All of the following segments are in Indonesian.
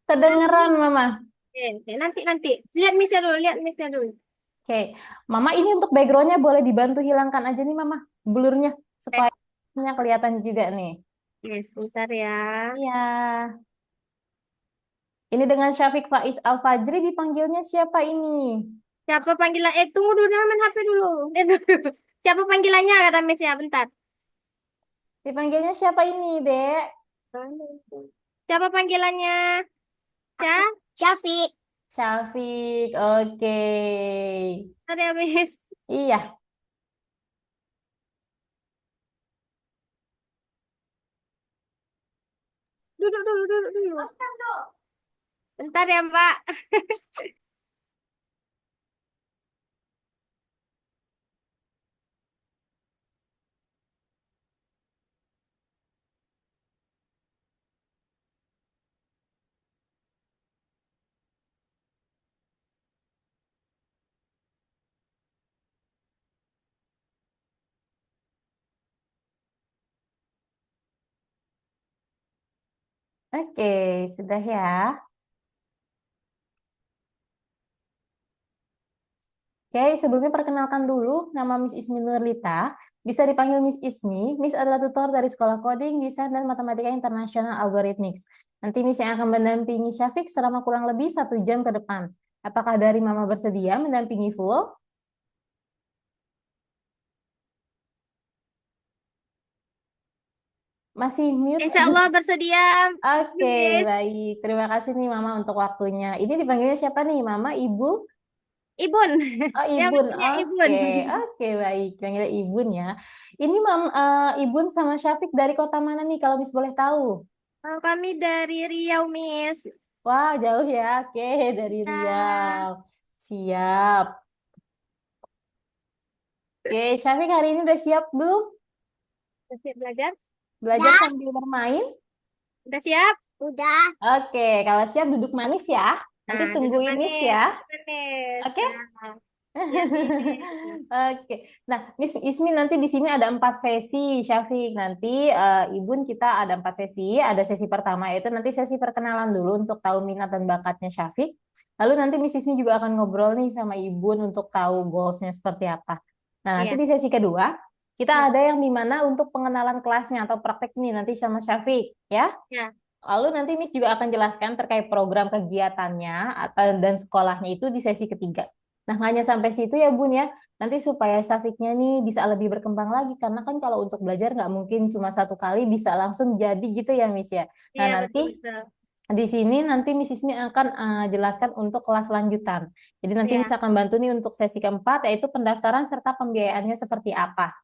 Kedengeran, Mama. Oke, nanti. Lihat misnya dulu. Oke, Mama ini untuk backgroundnya boleh dibantu hilangkan aja nih, Mama. Blurnya Eh, supaya kelihatan juga nih. sebentar ya. Iya. Ini dengan Syafiq Faiz Al-Fajri dipanggilnya siapa ini? Siapa panggilan? Tunggu dulu, jangan main HP dulu. Tunggu. Siapa panggilannya kata misnya? Bentar. Dipanggilnya siapa ini, Dek? Siapa panggilannya? Syafiq. Syafiq. Oke. Bentar ya, Miss. Iya. Duduk dulu. Bentar ya, Mbak. Oke, sudah ya. Oke, sebelumnya perkenalkan dulu, nama Miss Ismi Nurlita. Bisa dipanggil Miss Ismi. Miss adalah tutor dari Sekolah Coding, Desain, dan Matematika Internasional Algorithmics. Nanti Miss yang akan mendampingi Syafiq selama kurang lebih 1 jam ke depan. Apakah dari Mama bersedia mendampingi full? Masih mute? Insya Allah bersedia, Oke, Miss. baik. Terima kasih nih Mama untuk waktunya. Ini dipanggilnya siapa nih? Mama, Ibu? Ibun. Oh, Yang Ibun. pentingnya Oke, Ibun. oke, baik. Panggilnya Ibun ya. Ini Ibun sama Syafiq dari kota mana nih kalau Miss boleh tahu? Kami dari Riau, Miss. Wah, jauh ya. Oke, dari Ya, Riau. Siap. Oke, Syafiq hari ini udah siap belum? siap belajar? Belajar Udah. sambil bermain? Udah siap? Udah. Oke, kalau siap duduk manis ya. Nanti Nah, duduk tungguin Miss manis, ya. duduk manis. Oke? Nah, siap, Miss. Oke. Nah, Miss Ismi nanti di sini ada 4 sesi, Syafiq. Nanti Ibun kita ada 4 sesi. Ada sesi pertama itu nanti sesi perkenalan dulu untuk tahu minat dan bakatnya Syafiq. Lalu nanti Miss Ismi juga akan ngobrol nih sama Ibun untuk tahu goalsnya seperti apa. Nah, nanti Iya. di sesi kedua kita Hmm. ada yang dimana untuk pengenalan kelasnya atau praktek nih nanti sama Syafiq, ya. Ya. Lalu nanti Miss juga akan jelaskan terkait program kegiatannya atau dan sekolahnya itu di sesi ketiga. Nah, hanya sampai situ ya Bun ya. Nanti supaya Syafiqnya nih bisa lebih berkembang lagi karena kan kalau untuk belajar nggak mungkin cuma 1 kali bisa langsung jadi gitu ya Miss ya. Nah, Iya, nanti betul-betul. di sini nanti Miss Ismi akan jelaskan untuk kelas lanjutan. Jadi nanti Miss Iya. akan bantu nih untuk sesi keempat yaitu pendaftaran serta pembiayaannya seperti apa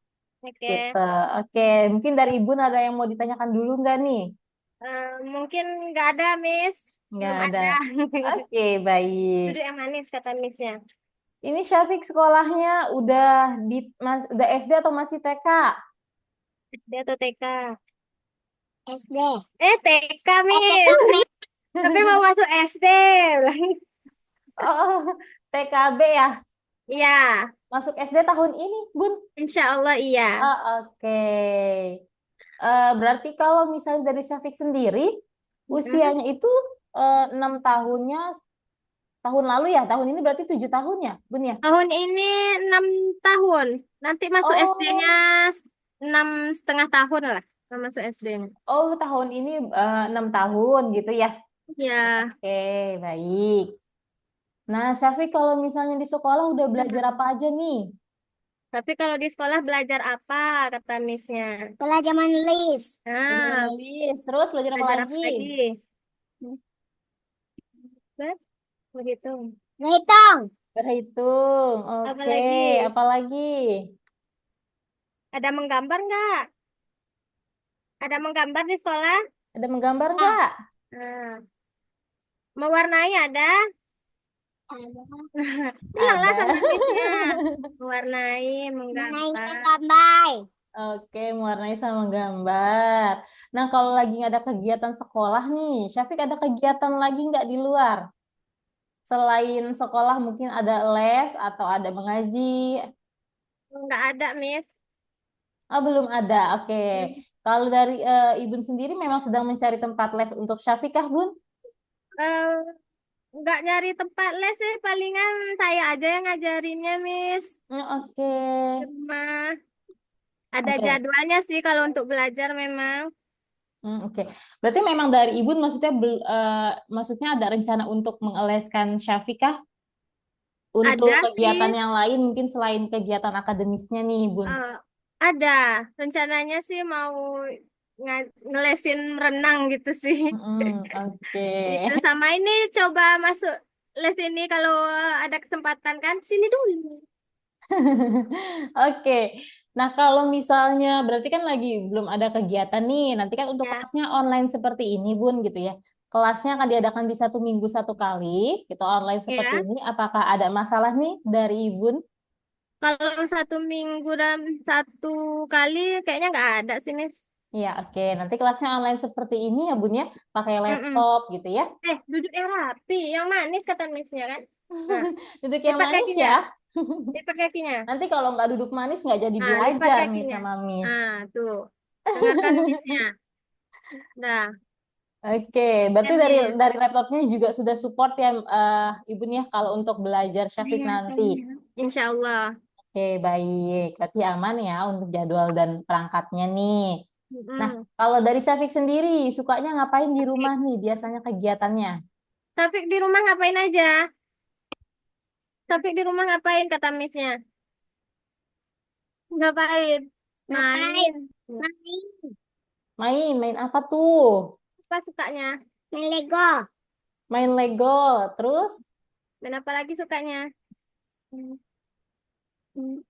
Oke. gitu. Oke, mungkin dari Ibu ada yang mau ditanyakan dulu nggak nih? Mungkin nggak ada, Miss. Nggak Belum ada. ada. Oke, baik. Duduk yang manis, kata Missnya. Ini Syafiq sekolahnya udah SD atau masih TK? SD atau TK? SD. TK, Miss. Tapi mau masuk SD. Oh, TKB ya. Iya, Masuk SD tahun ini, Bun. insya Allah iya. Oh, oke. Berarti kalau misalnya dari Syafiq sendiri, Mm-mm. usianya itu 6 tahunnya, tahun lalu ya, tahun ini berarti 7 tahun ya, Bun ya? Tahun ini 6 tahun. Nanti masuk SD-nya Oh, 6,5 tahun lah. Masuk SD-nya. oh tahun ini 6 tahun gitu ya. Ya. Oke, baik. Nah, Syafiq kalau misalnya di sekolah udah belajar apa aja nih? Tapi kalau di sekolah belajar apa, kata Missnya? Belajar menulis. Belajar Nah, menulis, terus belajar apa belajar lagi? apa lagi? Nah, begitu. Ngitung. Berhitung. Apa Oke, lagi? apa lagi? Ada menggambar nggak? Ada menggambar di sekolah? Ada menggambar Ah. nggak? Nah, mewarnai ada? Bilanglah Ada. sama Missnya. Mewarnai, menggambar. Oke, mewarnai sama gambar. Nah, kalau lagi nggak ada kegiatan sekolah nih, Syafiq ada kegiatan lagi nggak di luar? Selain sekolah mungkin ada les atau ada mengaji? Nggak ada, Miss. Oh, belum ada. Oke. Kalau dari Ibun sendiri memang sedang mencari tempat les untuk Syafiq kah, Bun? Eh, nggak nyari tempat les sih, palingan saya aja yang ngajarinnya, Miss. Oke. Di rumah. Ada Oke. jadwalnya sih kalau untuk belajar memang. Oke. Berarti memang dari Ibu maksudnya maksudnya ada rencana untuk mengeleskan Syafiqah untuk Ada kegiatan sih, yang lain mungkin selain kegiatan akademisnya nih, Bun. eh, ada. Rencananya sih mau ngelesin renang gitu sih. Oke. Itu sama ini coba masuk les ini kalau ada kesempatan kan sini dulu. Oke. Nah, kalau misalnya berarti kan lagi belum ada kegiatan nih. Nanti kan untuk Ya, kelasnya online seperti ini, Bun, gitu ya. Kelasnya akan diadakan di 1 minggu 1 kali, gitu online seperti ya. ini. Apakah ada masalah nih dari Ibun? Kalau 1 minggu dan 1 kali kayaknya nggak ada sih, Miss. Ya, oke. Nanti kelasnya online seperti ini ya, Bun ya. Pakai Mm-mm. laptop gitu ya. Duduk yang rapi, yang manis kata Missnya kan. Nah, Duduk yang lipat manis kakinya, ya. lipat kakinya. Nanti kalau nggak duduk manis nggak jadi Nah, lipat belajar nih kakinya. sama Miss. Nah, tuh. Dengarkan Missnya. Nah, Oke, berarti ya, Miss. dari laptopnya juga sudah support ya Ibu nih kalau untuk belajar Syafiq nanti. Insya Allah. Oke, baik. Berarti aman ya untuk jadwal dan perangkatnya nih. Nah, Mm-mm. kalau dari Syafiq sendiri, sukanya ngapain di rumah nih biasanya kegiatannya? Taufik di rumah ngapain aja? Taufik di rumah ngapain kata Missnya? Ngapain? Main. Main. Main apa tuh? Apa sukanya? Main Lego. Main Lego, terus? Main apa lagi sukanya? Hmm. Hmm.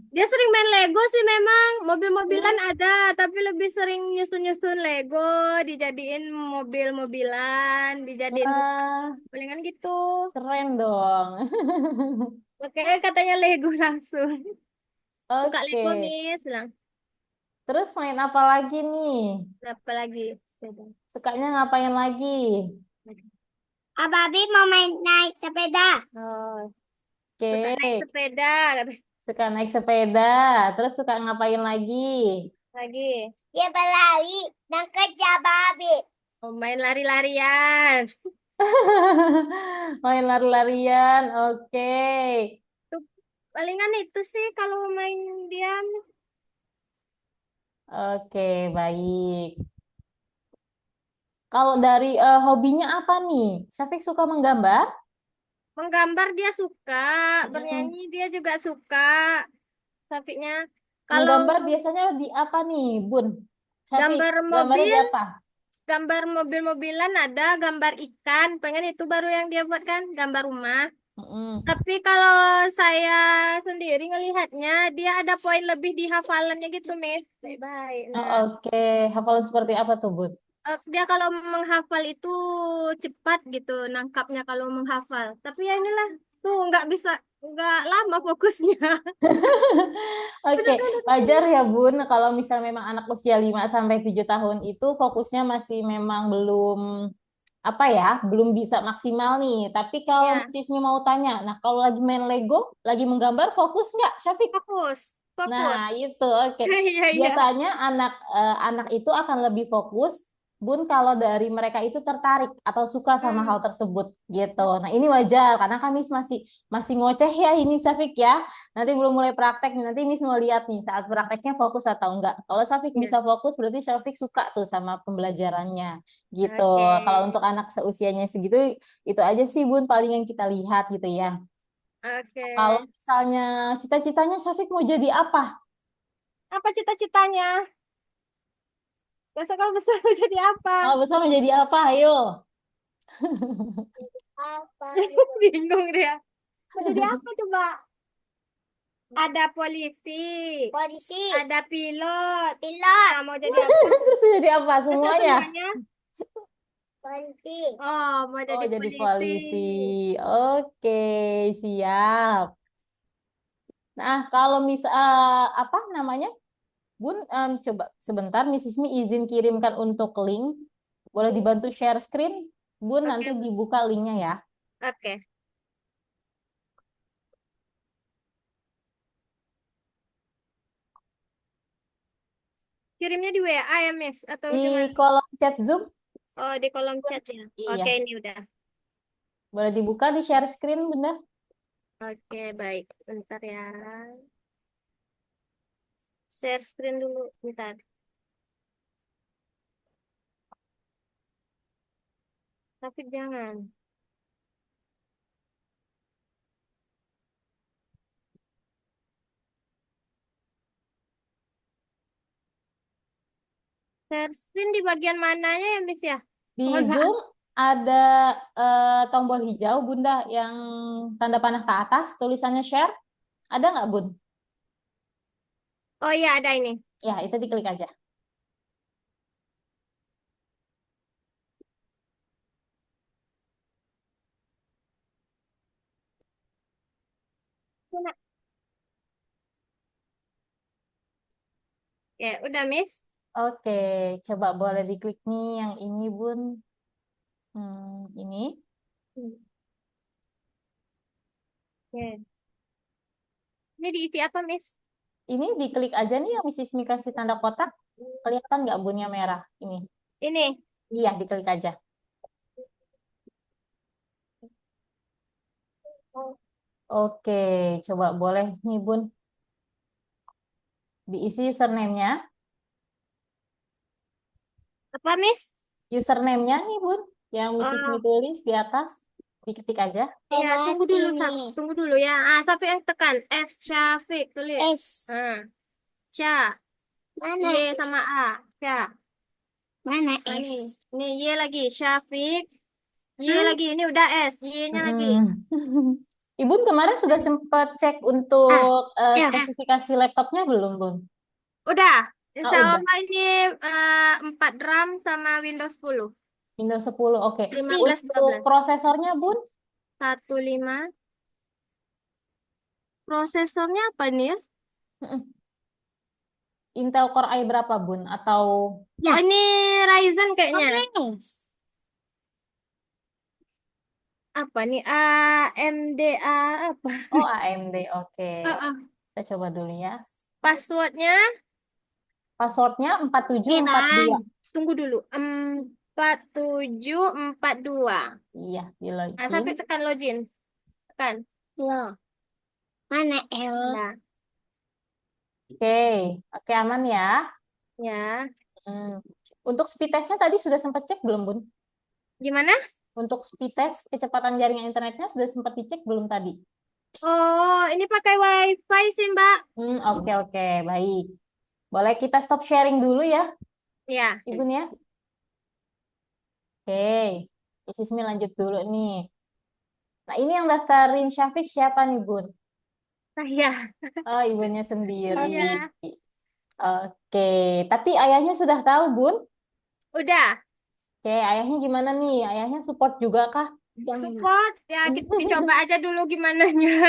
Dia sering main Lego sih memang. Mobil-mobilan ada, tapi lebih sering nyusun-nyusun Lego, dijadiin mobil-mobilan, dijadiin rumah. Wah, Palingan gitu. keren dong. Makanya katanya Lego langsung. Suka Oke, Lego, Miss. Bilang. terus main apa lagi nih? Apa lagi? Sepeda. Sukanya ngapain lagi? Abah Abi mau main naik sepeda. Oh, suka naik Oke, sepeda. suka naik sepeda, terus suka ngapain lagi? Lagi. Dia berlari dan kerja babi. Oh, main lari-larian. Main lari-larian, oke. Tuh, palingan itu sih kalau main diam. Oke, baik. Kalau dari hobinya apa nih? Syafiq suka menggambar? Menggambar dia suka, Mm-mm. bernyanyi dia juga suka. Tapinya kalau Menggambar biasanya di apa nih, Bun? Syafiq, gambar gambarnya di mobil, apa? gambar mobil-mobilan ada, gambar ikan, pengen itu baru yang dia buat kan, gambar rumah. Mm-mm. Tapi kalau saya sendiri ngelihatnya, dia ada poin lebih di hafalannya gitu, Miss. Baik-baik. Oh, Nah, oke. Hafalan seperti apa tuh, Bun? dia kalau menghafal itu cepat gitu, nangkapnya kalau menghafal. Tapi ya inilah, tuh nggak bisa, nggak lama fokusnya. Oke, Duduk-duduk. wajar ya Bun kalau misal memang anak usia 5 sampai 7 tahun itu fokusnya masih memang belum apa ya, belum bisa maksimal nih. Tapi kalau Ya, Misisnya mau tanya, nah kalau lagi main Lego, lagi menggambar fokus nggak, Syafiq? fokus, Nah, fokus. itu oke. Iya, iya. Biasanya anak itu akan lebih fokus, Bun, kalau dari mereka itu tertarik atau suka sama hal Hmm. tersebut gitu. Nah, ini wajar karena kami masih masih ngoceh ya ini Syafiq ya. Nanti belum mulai praktek, nanti Miss mau lihat nih saat prakteknya fokus atau enggak. Kalau Syafiq Ya. bisa fokus, berarti Syafiq suka tuh sama pembelajarannya gitu. Oke. Kalau untuk anak seusianya segitu, itu aja sih Bun paling yang kita lihat gitu ya. Oke. Kalau misalnya cita-citanya Syafiq mau jadi apa? Apa cita-citanya? Besok kalau besar mau jadi apa? Kalau besar mau jadi apa? Ayo. Apa? Bingung dia. Mau jadi apa coba? Ada polisi. Polisi. Ada pilot. Pilot. Nah, mau jadi apa? Terus jadi apa Masa semuanya? semuanya? Polisi. Oh, mau Oh, jadi jadi polisi. polisi. Oke, siap. Nah, kalau apa namanya? Bun, coba sebentar, Mrs. Mi izin kirimkan untuk link. Boleh dibantu share screen? Bun, nanti Oke, dibuka linknya ya. oke. Kirimnya di WA ya, Miss? Atau Di gimana? kolom chat Zoom. Oh, di kolom chat ya. Oke, Iya. ini udah. Boleh dibuka di share screen, Bunda? Oke, baik. Bentar ya. Share screen dulu. Bentar. Tapi jangan. Share screen di bagian mananya ya, Miss ya? Di Mohon maaf. Zoom ada tombol hijau, Bunda, yang tanda panah ke atas, tulisannya share. Ada nggak, Bun? Oh iya, ada ini. Ya, itu diklik aja. Mana? Ya, udah, Miss. Oke, coba boleh diklik nih yang ini, Bun. Ini. Hmm. Oke. Ini diisi apa, Miss? Ini diklik aja nih yang Mrs. Mi kasih tanda kotak. Kelihatan nggak bunnya merah? Ini. Ini. Iya, diklik aja. Oh. Oke, coba boleh nih, Bun. Diisi username-nya. Apa, Miss? Username-nya nih, Bun. Yang Mrs. Mi Oh, tulis di atas. Diketik aja. iya, tunggu dulu, tunggu dulu ya. Ah, sampai yang tekan. S Syafiq, tulis. S. Ah, Sya. Mana? Y sama A. Sya. Mana S? Nih, nih Y lagi. Syafiq. Y lagi. Ini udah S. Y-nya lagi. Mm-mm. Ibu kemarin sudah sempat cek Ah, untuk ya. spesifikasi laptopnya belum, Bun? Udah. Ah, Insya udah. Allah ini 4 RAM sama Windows 10. Windows 10, oke. 15, Untuk 12. prosesornya, Bun? 15. Prosesornya apa nih ya? Mm-mm. Intel Core i berapa, Bun? Atau Ya. Oh, ini Ryzen kayaknya. Apa nih? AMD apa? oh AMD, oke. Heeh. Kita coba dulu ya. Passwordnya? Passwordnya empat tujuh empat Bang. dua. Tunggu dulu. 4742. Iya, di Nah, login. sampai tekan login. Tekan. Loh, mana L? Nah, Oke, oke aman ya. ya. Hmm. Untuk speed testnya tadi sudah sempat cek belum, Bun? Gimana? Untuk speed test kecepatan jaringan internetnya sudah sempat dicek belum tadi? Oh, ini pakai WiFi sih, Mbak. Oke, oke, baik. Boleh kita stop sharing dulu ya, Ya. Ibu ya? Oke, Isismi lanjut dulu nih. Nah, ini yang daftarin Syafiq siapa nih, Bun? Saya. Oh, ibunya sendiri. Iya. Oke, tapi ayahnya sudah tahu, Bun? Udah. Oke, ayahnya gimana nih? Ayahnya support juga kah? Support. Ya, kita dicoba aja dulu gimana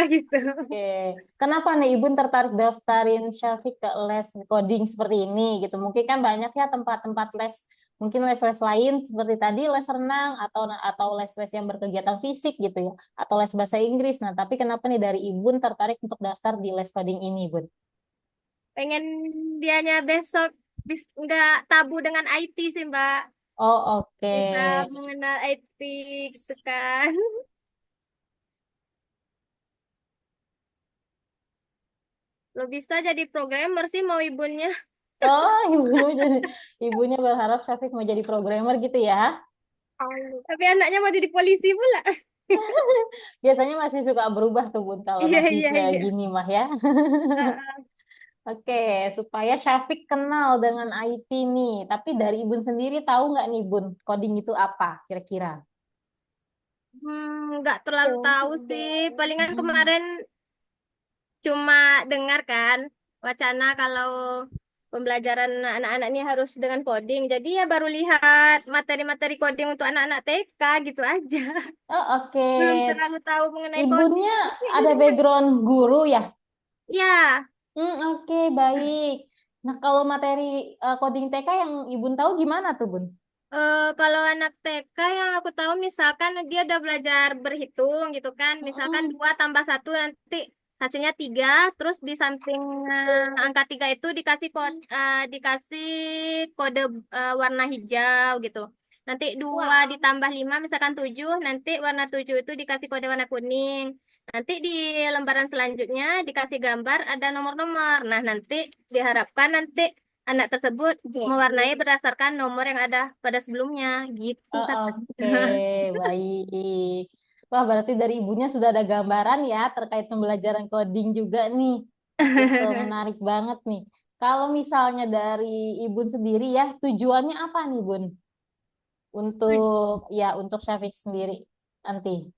gitu. Oke, kenapa nih Ibu tertarik daftarin Syafiq ke les coding seperti ini gitu? Mungkin kan banyak ya tempat-tempat les, mungkin les-les lain seperti tadi les renang atau les-les yang berkegiatan fisik gitu ya, atau les bahasa Inggris. Nah, tapi kenapa nih dari Ibu tertarik untuk daftar di les coding ini, Bun? Pengen dianya besok nggak tabu dengan IT sih, Mbak. Oh, oke. Bisa mengenal IT gitu kan. Lo bisa jadi programmer sih mau ibunya. Oh, ibunya berharap Syafiq mau jadi programmer gitu ya. Tapi anaknya mau jadi polisi pula. Biasanya masih suka berubah tuh, Bun, kalau Iya, masih iya, kayak iya. gini mah ya. Heeh. Oke, supaya Syafiq kenal dengan IT nih. Tapi dari Ibun sendiri tahu nggak nih, Bun, coding itu apa kira-kira? Nggak terlalu tahu sih. Palingan Hmm. kemarin cuma dengar kan wacana kalau pembelajaran anak-anak ini harus dengan coding. Jadi ya baru lihat materi-materi coding untuk anak-anak TK gitu aja. Oh, oke. Belum terlalu tahu mengenai coding. Ibunya Tapi ada dengar. background guru ya? Ya, Oke, baik. Nah, kalau materi coding TK yang Ibun tahu gimana tuh, Bun? kalau anak TK yang aku tahu misalkan dia udah belajar berhitung gitu kan. Misalkan Mm-mm. 2 tambah satu nanti hasilnya 3. Terus di samping angka 3 itu dikasih kode warna hijau gitu. Nanti 2 ditambah 5, misalkan 7. Nanti warna 7 itu dikasih kode warna kuning. Nanti di lembaran selanjutnya dikasih gambar ada nomor-nomor. Nah, nanti diharapkan nanti anak tersebut mewarnai berdasarkan nomor yang ada pada sebelumnya. Gitu Oh, oke, katanya. baik. Wah, berarti dari ibunya sudah ada gambaran ya terkait pembelajaran coding juga nih. Gitu, menarik banget nih. Kalau misalnya dari ibu sendiri ya, tujuannya apa nih, Bun? Untuk Syafiq sendiri nanti.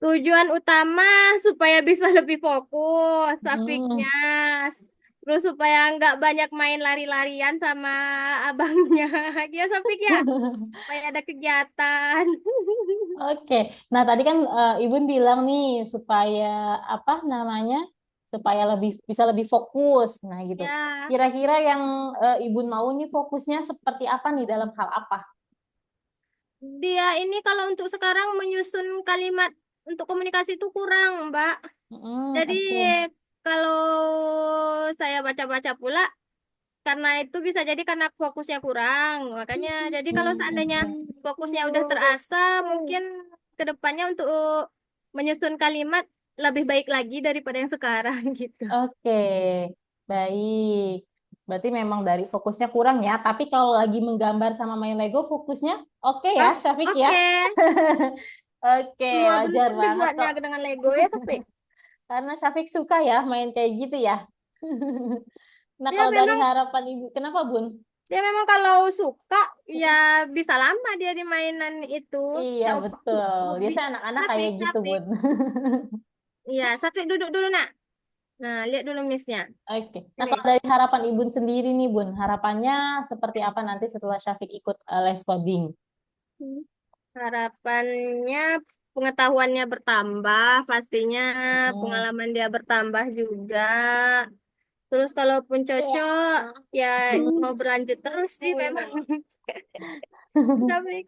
Tujuan utama supaya bisa lebih fokus, Hmm. Safiknya. Terus supaya nggak banyak main lari-larian sama abangnya. Ya, Safik ya. Supaya ada kegiatan. Oke. Nah, tadi kan Ibu bilang nih supaya apa namanya? Supaya bisa lebih fokus. Nah, gitu. Ya, Kira-kira yang Ibu mau nih fokusnya seperti apa nih dalam hal apa? dia ini kalau untuk sekarang menyusun kalimat untuk komunikasi itu kurang, Mbak. Jadi Oke. kalau saya baca-baca pula, karena itu bisa jadi karena fokusnya kurang. Makanya jadi kalau seandainya Hmm. fokusnya udah terasa, mungkin kedepannya untuk menyusun kalimat lebih baik lagi daripada yang sekarang gitu. Oke, baik. Berarti memang dari fokusnya kurang ya. Tapi kalau lagi menggambar sama main Lego, fokusnya oke ya, Oh, Syafiq ya. oke. Oke, Semua wajar bentuk banget dibuatnya kok. dengan Lego ya, tapi Karena Syafiq suka ya main kayak gitu ya. Nah, dia kalau dari memang harapan Ibu, kenapa Bun? dia memang kalau suka ya bisa lama dia di mainan itu. Iya, Coba betul. hobi. Biasanya anak-anak Tapi, kayak gitu, tapi. Bun. Iya, Safik duduk dulu, Nak. Nah, lihat dulu misnya. Oke. Nah, Ini. kalau dari harapan Ibu sendiri nih, Bun, harapannya seperti apa nanti setelah Syafiq ikut les coding? Harapannya pengetahuannya bertambah, pastinya Mm-mm. pengalaman dia bertambah juga. Terus kalaupun cocok, ya mau berlanjut terus sih memang. Tapi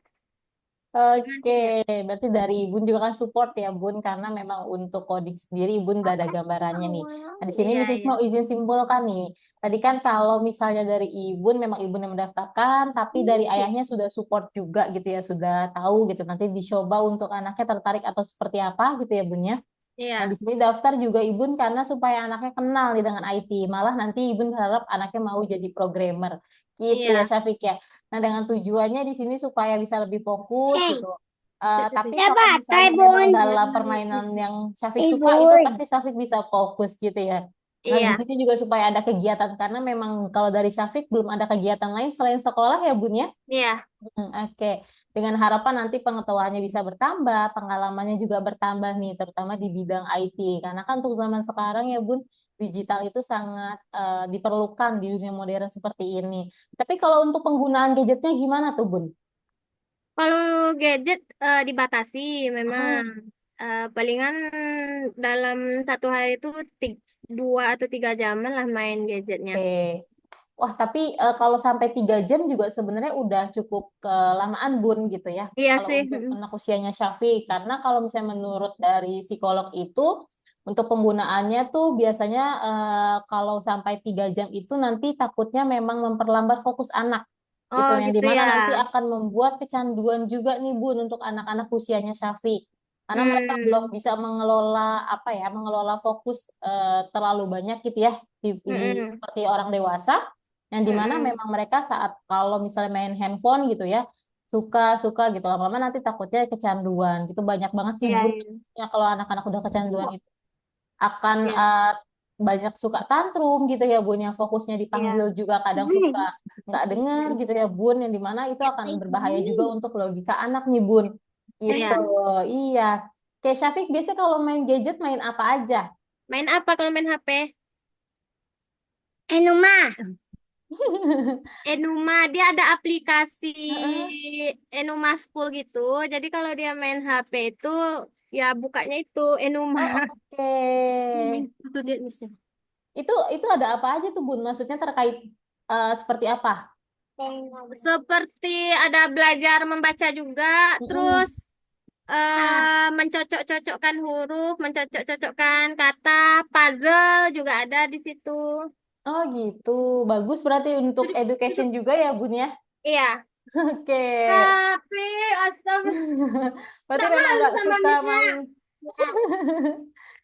Oke, nanti lihat. berarti dari Ibu juga kan support ya Bun, karena memang untuk coding sendiri Ibu udah ada gambarannya nih. Nah di sini Iya, Mrs. iya. mau izin simpulkan nih. Tadi kan kalau misalnya dari Ibu memang Ibu yang mendaftarkan, tapi dari ayahnya sudah support juga gitu ya, sudah tahu gitu. Nanti dicoba untuk anaknya tertarik atau seperti apa gitu ya Bun ya. Nah, di Iya, sini daftar juga Ibun karena supaya anaknya kenal nih dengan IT. Malah nanti Ibun berharap anaknya mau jadi programmer. Gitu ya, iya. Syafiq ya. Nah, dengan tujuannya di sini supaya bisa lebih fokus gitu. Tapi kalau Coba, misalnya memang dalam permainan yang Syafiq suka, itu Ibun. pasti Syafiq bisa fokus gitu ya. Nah, di Iya, sini juga supaya ada kegiatan karena memang kalau dari Syafiq belum ada kegiatan lain selain sekolah ya, Bun ya. iya, Oke, dengan harapan nanti pengetahuannya bisa bertambah, pengalamannya juga bertambah nih, terutama di bidang IT. Karena kan untuk zaman sekarang ya Bun, digital itu sangat diperlukan di dunia modern seperti ini. Tapi kalau untuk penggunaan gadgetnya gimana tuh Bun? kalau gadget dibatasi memang. Mm, Palingan dalam satu hari itu 2 atau 3 jaman lah main gadgetnya. oke. Wah, tapi kalau sampai 3 jam juga sebenarnya udah cukup kelamaan Bun gitu ya. Iya Kalau sih. untuk anak usianya Syafiq, karena kalau misalnya menurut dari psikolog itu untuk penggunaannya tuh biasanya kalau sampai 3 jam itu nanti takutnya memang memperlambat fokus anak gitu, Oh yang gitu dimana ya. nanti akan membuat kecanduan juga nih Bun untuk anak-anak usianya Syafiq. Karena mereka belum Hmm. bisa mengelola apa ya, mengelola fokus terlalu banyak gitu ya Mm-mm. seperti orang dewasa yang dimana Mm-mm. memang mereka saat kalau misalnya main handphone gitu ya suka-suka gitu lama-lama nanti takutnya kecanduan gitu banyak banget sih Iya, bun iya. ya kalau anak-anak udah kecanduan itu akan Iya. banyak suka tantrum gitu ya bun yang fokusnya dipanggil Iya. juga kadang suka nggak dengar gitu ya bun yang dimana itu akan berbahaya juga untuk logika anak nih bun gitu Iya. iya kayak Syafiq biasanya kalau main gadget main apa aja. Main apa kalau main HP? Enuma. Enuma, dia ada aplikasi Heeh. Enuma School gitu. Jadi kalau dia main HP itu ya bukanya itu Enuma. Oh, oke. Itu dia misalnya. Itu ada apa aja tuh Bun? Maksudnya terkait seperti apa? Seperti ada belajar membaca juga, terus Mm-mm. mencocok-cocokkan huruf, mencocok-cocokkan kata, puzzle juga ada di situ. Oh gitu. Bagus berarti untuk Duduk, education duduk. juga ya Bun ya? Iya. Oke. Tapi astaga, Berarti tak memang malu nggak sama suka misnya. main.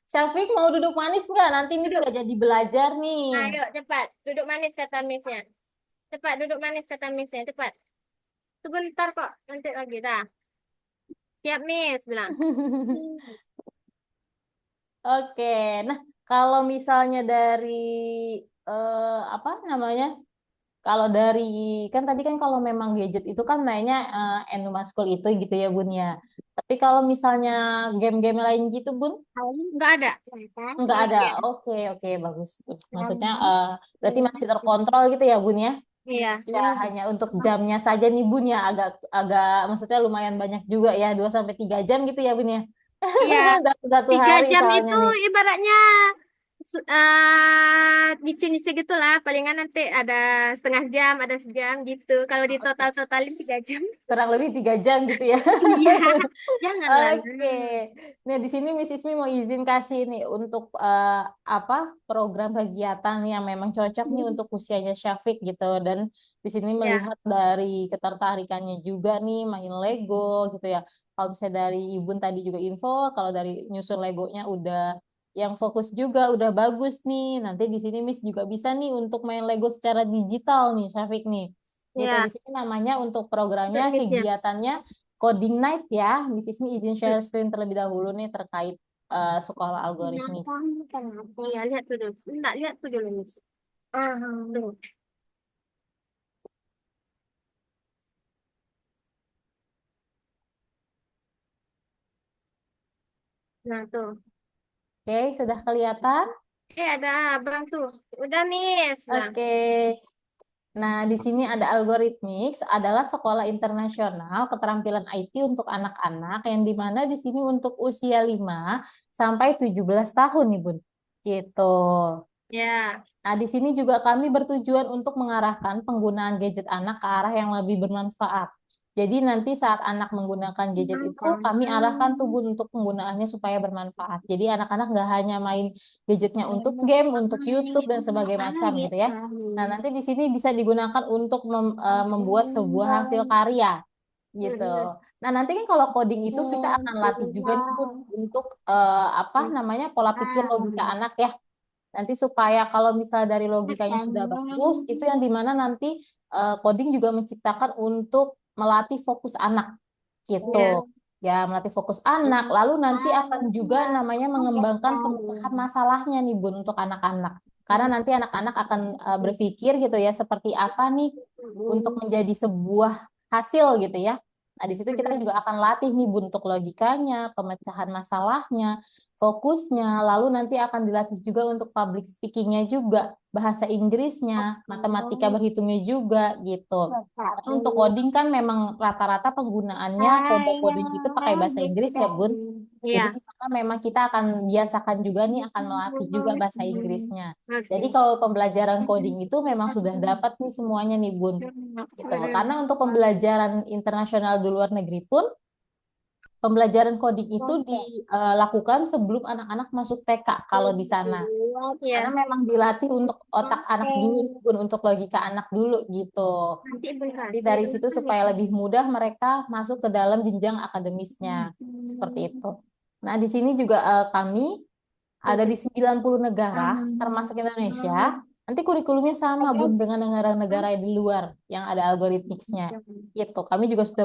Syafiq mau duduk manis nggak? Nanti Miss Duduk. nggak jadi belajar nih. Ayo, cepat. Duduk manis kata misnya. Cepat, duduk manis kata misnya. Cepat. Sebentar kok. Nanti lagi. Dah. Siap, Miss. Bilang. Oke, nah kalau misalnya dari apa namanya? Kalau dari kan tadi kan kalau memang gadget itu kan mainnya Endomaskul itu gitu ya Bun ya. Tapi kalau misalnya game-game lain gitu Bun, Enggak ada. nggak ada. Oke oke bagus Bun. Maksudnya berarti masih terkontrol gitu ya Bun ya. Iya. Ya hanya untuk jamnya saja nih Bun ya agak agak maksudnya lumayan banyak juga ya 2 sampai 3 jam gitu ya Bun ya. Iya. Dalam satu Tiga hari jam soalnya itu nih. ibaratnya nyicil-nyicil gitulah. Palingan nanti ada setengah jam, ada sejam gitu. Kalau di total-totalin 3 jam. Kurang lebih 3 jam gitu ya. Iya. Janganlah. Oke. Nah, di sini Miss Ismi mau izin kasih nih untuk apa program kegiatan yang memang cocok nih untuk usianya Syafiq gitu dan di sini Ya. melihat dari ketertarikannya juga nih main Lego gitu ya. Kalau misalnya dari Ibun tadi juga info, kalau dari nyusun Legonya udah yang fokus juga udah bagus nih. Nanti di sini Miss juga bisa nih untuk main Lego secara digital nih Syafiq nih. Gitu di Ya. sini namanya untuk programnya Untuk miss-nya. kegiatannya Coding Night ya. Miss Ismi izin share screen terlebih dahulu nih terkait sekolah algoritmis. Ya, lihat tuh dulu. Enggak, lihat tuh dulu, Miss. Ah, tuh. Nah, tuh. Oke, sudah kelihatan? Ada abang tuh. Udah, Miss. Bang. Oke. Nah, di sini ada Algorithmics adalah sekolah internasional keterampilan IT untuk anak-anak yang di mana di sini untuk usia 5 sampai 17 tahun nih, Bun. Gitu. Ya. Nah, di sini juga kami bertujuan untuk mengarahkan penggunaan gadget anak ke arah yang lebih bermanfaat. Jadi nanti saat anak menggunakan gadget itu, kami arahkan tuh Bun untuk penggunaannya supaya bermanfaat. Jadi anak-anak nggak hanya main gadgetnya untuk game, untuk YouTube dan sebagainya macam gitu ya. Nah, nanti di sini bisa digunakan untuk membuat sebuah hasil karya gitu. Nah, nanti kan kalau coding itu kita akan latih juga nih Bun untuk apa namanya pola pikir logika anak ya. Nanti supaya kalau misal dari logikanya sudah bagus, itu yang dimana nanti coding juga menciptakan untuk melatih fokus anak gitu. Ya. Ya, melatih fokus anak. Lalu nanti akan juga namanya mengembangkan pemecahan masalahnya nih Bun untuk anak-anak. Karena nanti anak-anak akan berpikir gitu ya, seperti apa nih untuk menjadi sebuah hasil gitu ya. Nah, di situ kita juga akan latih nih Bun untuk logikanya, pemecahan masalahnya, fokusnya, lalu nanti akan dilatih juga untuk public speakingnya juga, bahasa Inggrisnya, matematika berhitungnya juga gitu. Karena untuk coding kan memang rata-rata penggunaannya kode kodenya itu pakai bahasa Inggris ya Bun. Jadi Iya. di mana memang kita akan biasakan juga nih akan melatih juga bahasa Inggrisnya. Jadi Oke. kalau pembelajaran coding itu memang sudah dapat nih semuanya nih Bun. Gitu. Karena untuk pembelajaran internasional di luar negeri pun pembelajaran coding itu dilakukan sebelum anak-anak masuk TK kalau di sana. Karena Iya. memang dilatih untuk otak anak dulu, Bun, untuk logika anak dulu gitu. Nanti Jadi berhasil. dari situ supaya lebih mudah mereka masuk ke dalam jenjang akademisnya. Seperti itu. Nah, di sini juga kami ada di 90 negara, termasuk Indonesia. Nanti kurikulumnya sama, Bun, dengan negara-negara di luar yang ada algoritmiknya. Gitu. Kami juga sudah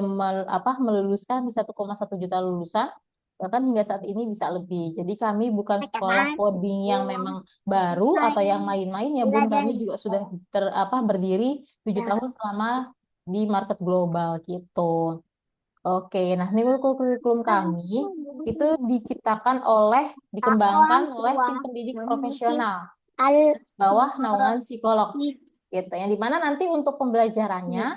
meluluskan di 1,1 juta lulusan, bahkan hingga saat ini bisa lebih. Jadi kami bukan sekolah coding yang memang baru atau yang main-main ya, Bun. Kami juga sudah berdiri 7 tahun selama di market global gitu. Oke, nah ini kurikulum kami itu dikembangkan oleh tim pendidik profesional bawah naungan psikolog gitu. Yang dimana nanti untuk pembelajarannya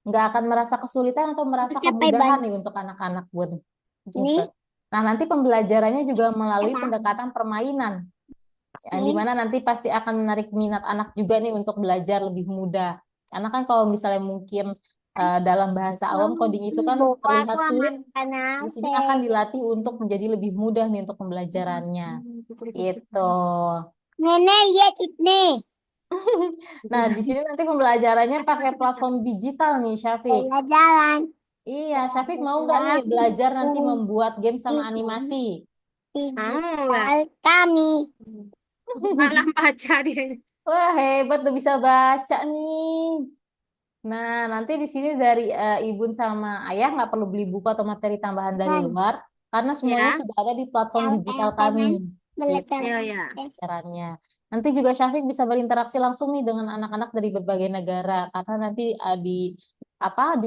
nggak akan merasa kesulitan atau merasa kemudahan nih untuk anak-anak Bun. Gitu. Nah nanti pembelajarannya juga melalui pendekatan permainan. Yang dimana nanti pasti akan menarik minat anak juga nih untuk belajar lebih mudah. Karena kan kalau misalnya mungkin dalam bahasa awam coding itu kan terlihat sulit, di sini akan dilatih untuk menjadi lebih mudah nih untuk pembelajarannya. Gitu. Nenek lihat ini. Nah, di sini nanti pembelajarannya pakai platform digital nih, Syafiq. Jalan. Iya, Syafiq mau nggak nih belajar nanti membuat game sama animasi? Digital kami. Malah baca dia. Wah, hebat tuh bisa baca nih. Nah, nanti di sini dari Ibun sama Ayah nggak perlu beli buku atau materi tambahan dari luar, karena semuanya Ya, sudah ada di platform Yang digital tangan kami. Gitu melepaskan. ya, ya. caranya. Nanti juga Syafiq bisa berinteraksi langsung nih dengan anak-anak dari berbagai negara, karena nanti di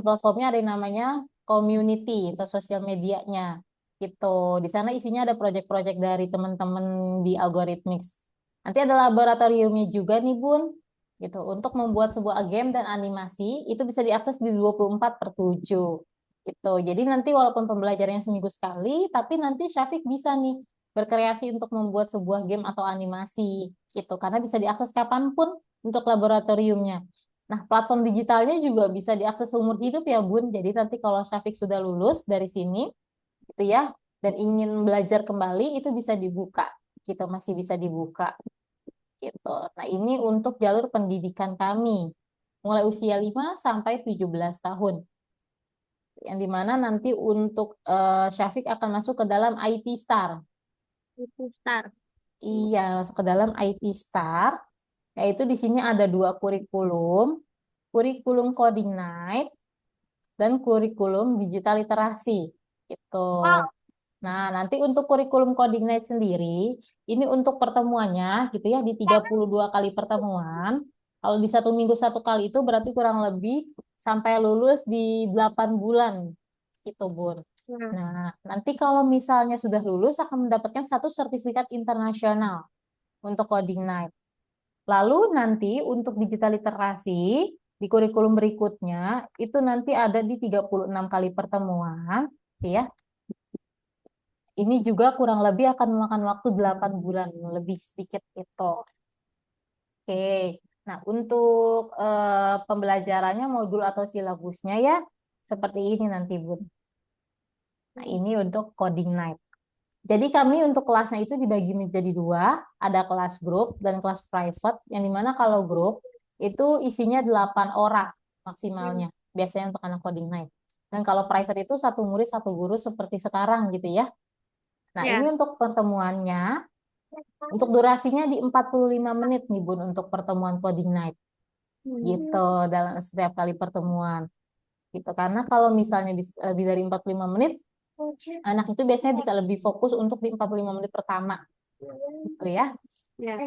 platformnya ada yang namanya community atau sosial medianya. Gitu. Di sana isinya ada project-project dari teman-teman di Algorithmics. Nanti ada laboratoriumnya juga nih Bun. Gitu. Untuk membuat sebuah game dan animasi itu bisa diakses di 24/7. Gitu. Jadi nanti walaupun pembelajarannya seminggu sekali, tapi nanti Syafiq bisa nih berkreasi untuk membuat sebuah game atau animasi gitu karena bisa diakses kapanpun untuk laboratoriumnya. Nah, platform digitalnya juga bisa diakses seumur hidup ya, Bun. Jadi nanti kalau Syafiq sudah lulus dari sini gitu ya dan ingin belajar kembali itu bisa dibuka gitu, masih bisa dibuka gitu. Nah, ini untuk jalur pendidikan kami mulai usia 5 sampai 17 tahun. Yang dimana nanti untuk Syafiq akan masuk ke dalam IT Star. Itu start. Iya, masuk ke dalam IT Star, yaitu di sini ada dua kurikulum, kurikulum Coding Night dan kurikulum digital literasi. Gitu. Nah, nanti untuk kurikulum Coding Night sendiri, ini untuk pertemuannya gitu ya, di 32 kali pertemuan. Kalau di 1 minggu 1 kali itu berarti kurang lebih sampai lulus di 8 bulan. Gitu, Bun. Hmm. Nah, nanti kalau misalnya sudah lulus akan mendapatkan satu sertifikat internasional untuk Coding Night. Lalu nanti untuk digital literasi di kurikulum berikutnya itu nanti ada di 36 kali pertemuan, ya. Ini juga kurang lebih akan memakan waktu 8 bulan, lebih sedikit itu. Oke. Nah, untuk pembelajarannya modul atau silabusnya ya seperti ini nanti, Bun. Nah, ini untuk Coding Night. Jadi kami untuk kelasnya itu dibagi menjadi dua, ada kelas grup dan kelas private, yang dimana kalau grup itu isinya 8 orang maksimalnya, biasanya untuk anak coding night. Dan kalau private itu satu murid satu guru seperti sekarang gitu ya. Nah ini Ya. untuk pertemuannya, untuk durasinya di 45 menit nih Bun untuk pertemuan coding night. Gitu dalam setiap kali pertemuan. Gitu. Karena kalau misalnya lebih dari 45 menit, anak itu biasanya bisa lebih fokus untuk di 45 menit pertama. Gitu ya. Ya.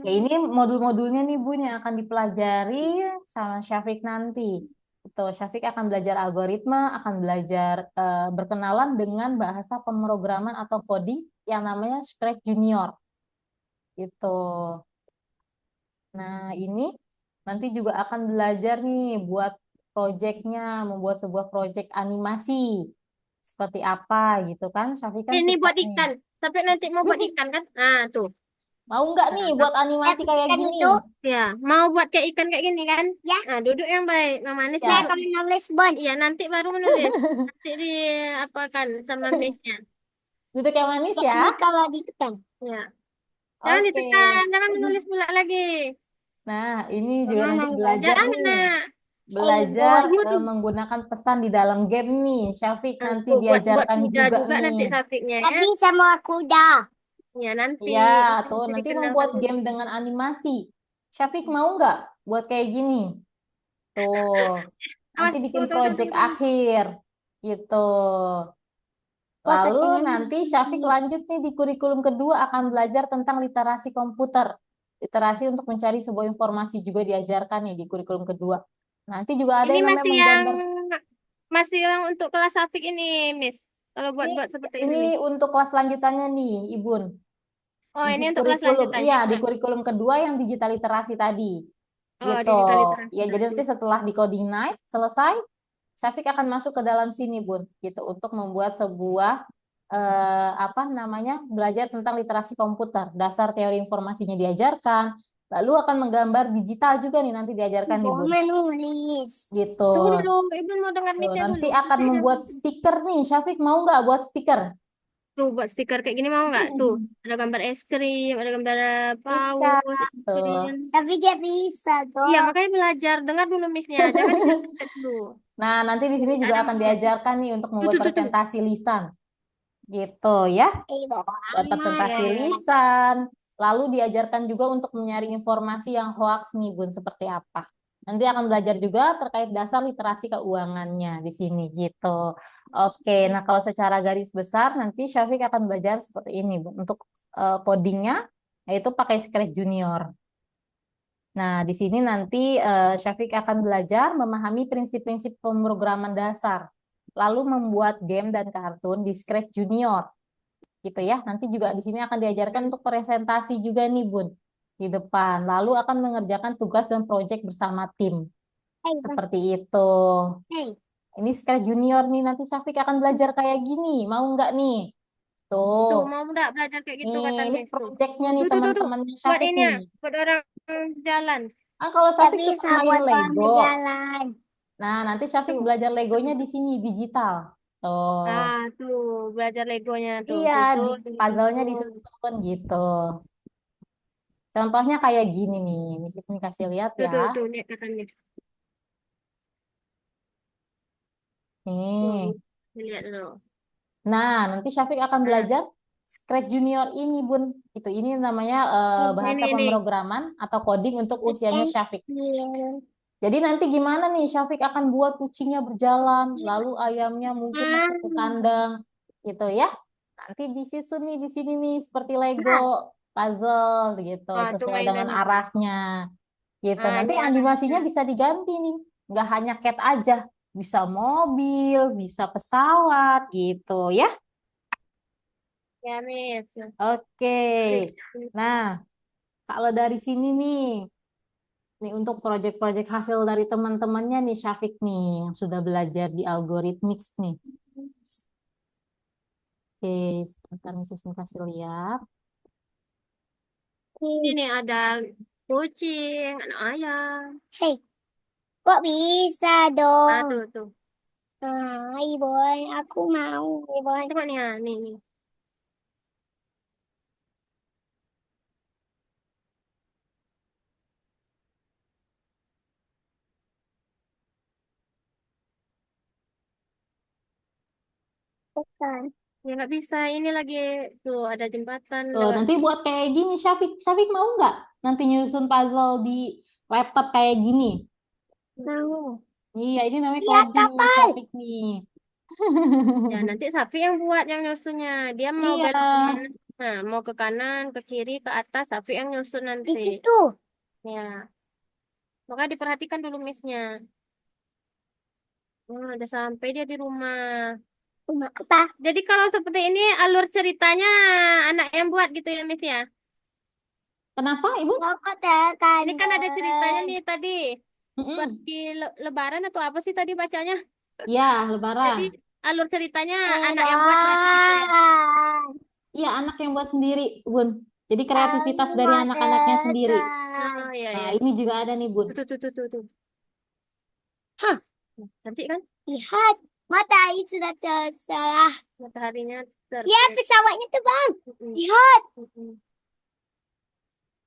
Ya ini modul-modulnya nih Bun yang akan dipelajari sama Syafiq nanti. Itu Syafiq akan belajar algoritma, akan belajar berkenalan dengan bahasa pemrograman atau coding yang namanya Scratch Junior. Gitu. Nah, ini nanti juga akan belajar nih buat proyeknya, membuat sebuah proyek animasi. Seperti apa gitu kan? Syafiq kan Ini suka buat nih. ikan. Sampai nanti mau buat ikan kan? Nah, tuh. Mau nggak nih buat animasi kayak Ikan gini? itu Ya, mau buat kayak ikan kayak gini kan? ya, Nah, duduk yang baik, yang manis saya Ya, duduk. akan menulis bon. Iya, nanti baru menulis. Nanti di apa kan sama miss-nya. duduk yang manis ya. Jadi kalau ditekan. Ya. Jangan Oke. ditekan, jangan menulis pula lagi. Nah, ini juga Jangan nanti belajar Jangan, nih. nak. Belajar bon. YouTube. menggunakan pesan di dalam game nih. Syafiq Nah, nanti tuh, buat diajarkan kuda juga juga nih. nanti sapinya ya. Tapi sama kuda. Ya, nanti. Iya, Nanti tuh bisa nanti dikenalkan membuat dulu. game dengan animasi. Syafiq mau nggak buat kayak gini? Tuh, nanti Awas, bikin tuh, tuh, tuh, project tuh, tuh. akhir. Gitu. Wah, Lalu katanya nanti Syafiq lanjut nih di kurikulum kedua akan belajar tentang literasi komputer. Literasi untuk mencari sebuah informasi juga diajarkan nih di kurikulum kedua. Nanti juga ada Ini yang namanya menggambar. masih yang untuk kelas Safik ini, Miss. Kalau Ini buat-buat seperti ini ini nih. untuk kelas lanjutannya nih, Ibun. Oh, Di ini untuk kelas kurikulum, iya, lanjutannya. di kurikulum kedua yang digital literasi tadi. Oh, Gitu. digital literasi Ya, jadi tadi. nanti setelah di coding night selesai, Syafiq akan masuk ke dalam sini, Bun, gitu, untuk membuat sebuah apa namanya belajar tentang literasi komputer. Dasar teori informasinya diajarkan, lalu akan menggambar digital juga nih nanti diajarkan nih, bon Bun. menulis. Gitu. Tunggu dulu, Ibu mau dengar Tuh, Miss-nya nanti dulu. akan membuat stiker nih. Syafiq mau nggak buat stiker? Tuh buat stiker kayak gini mau nggak? Tuh ada gambar es krim, ada gambar Bisa paus, tuh. ikan. Tapi dia bisa Iya, dong. makanya belajar. Dengar dulu Miss-nya. Jangan disikat dulu. Nah, nanti di sini juga Ada akan mau. diajarkan nih untuk membuat Tuh. presentasi lisan. Gitu ya, buat Ya, presentasi ya. lisan. Lalu diajarkan juga untuk menyaring informasi yang hoax nih, Bun, seperti apa. Nanti akan belajar juga terkait dasar literasi keuangannya di sini gitu. Oke, nah kalau secara garis besar nanti Syafiq akan belajar seperti ini, Bun. Untuk codingnya yaitu pakai Scratch Junior. Nah, di sini nanti Syafiq akan belajar memahami prinsip-prinsip pemrograman dasar, lalu membuat game dan kartun di Scratch Junior, gitu ya. Nanti juga di sini akan diajarkan untuk presentasi juga nih, Bun, di depan. Lalu akan mengerjakan tugas dan proyek bersama tim, Hei, seperti itu. hei. Ini Scratch Junior nih, nanti Syafiq akan belajar kayak gini, mau nggak nih? Tuh, Tuh, mau nggak belajar kayak gitu kata ini Miss tuh. proyeknya nih Tuh. teman-temannya Buat Syafiq ini ya, nih. buat orang jalan. Ah, kalau Dia Syafiq suka bisa main buat orang Lego, berjalan. nah, nanti Syafiq Tuh. belajar Legonya di sini digital. Tuh. Tuh, belajar Legonya tuh. Iya, di Susun, puzzle-nya susun. disusun gitu. Contohnya kayak gini nih, Mrs. Mi kasih lihat ya. Tuh, lihat kata Miss. Tuh, Nih. lihat dulu. Nah, nanti Syafiq akan Nah, belajar Scratch Junior ini, Bun. Ini namanya bahasa ini. pemrograman atau coding untuk usianya Syafiq. Pensil. Jadi nanti gimana nih, Syafiq akan buat kucingnya berjalan, lalu ayamnya mungkin masuk ke kandang, gitu ya. Nanti disusun nih di sini nih seperti Lego, Nah, puzzle gitu, Tuh sesuai dengan mainannya. arahnya, gitu. Nanti Ini animasinya anaknya. bisa diganti nih, nggak hanya cat aja, bisa mobil, bisa pesawat, gitu ya. Ya, Miss. Oke. Script. Nah, kalau dari sini nih untuk proyek-proyek hasil dari teman-temannya nih Syafiq nih yang sudah belajar di algoritmix nih. Oke, sebentar nih saya kasih lihat. Ini ada kucing, anak ayam. hei, kok bisa dong? Tuh. Ibu, aku mau, Ibu. Tengok nih, nih. Bukan. Ya nggak bisa, ini lagi tuh ada jembatan Tuh, lewat. nanti buat kayak gini Syafiq. Syafiq mau nggak nanti nyusun puzzle di laptop kayak gini? Mau. Iya, ini namanya Lihat coding nih kapal. Syafiq nih. Ya nanti Safi yang buat yang nyusunnya. Dia mau Iya, belok kemana? Nah, mau ke kanan, ke kiri, ke atas. Safi yang nyusun Di nanti. situ. Ya, maka diperhatikan dulu Miss-nya. Udah sampai dia di rumah. Rumah apa? Jadi kalau seperti ini alur ceritanya anak yang buat gitu ya Miss ya. kenapa Ibu? Rokok tekan. Ini kan ada ceritanya nih tadi. Buat Mm-mm. di Lebaran atau apa sih tadi bacanya? Iya, Jadi Lebaran. alur ceritanya anak yang buat berarti gitu ya. Hebat. Iya, anak yang buat sendiri, Bun. Jadi kreativitas Aku dari mau anak-anaknya sendiri. tekan. Oh iya Nah, iya. ini juga ada nih, Bun. Tuh. Hah, Cantik kan? lihat. Matahari sudah tersalah. Mataharinya Lihat terbit. pesawatnya terbang. Mm-mm. Lihat. Mm-mm.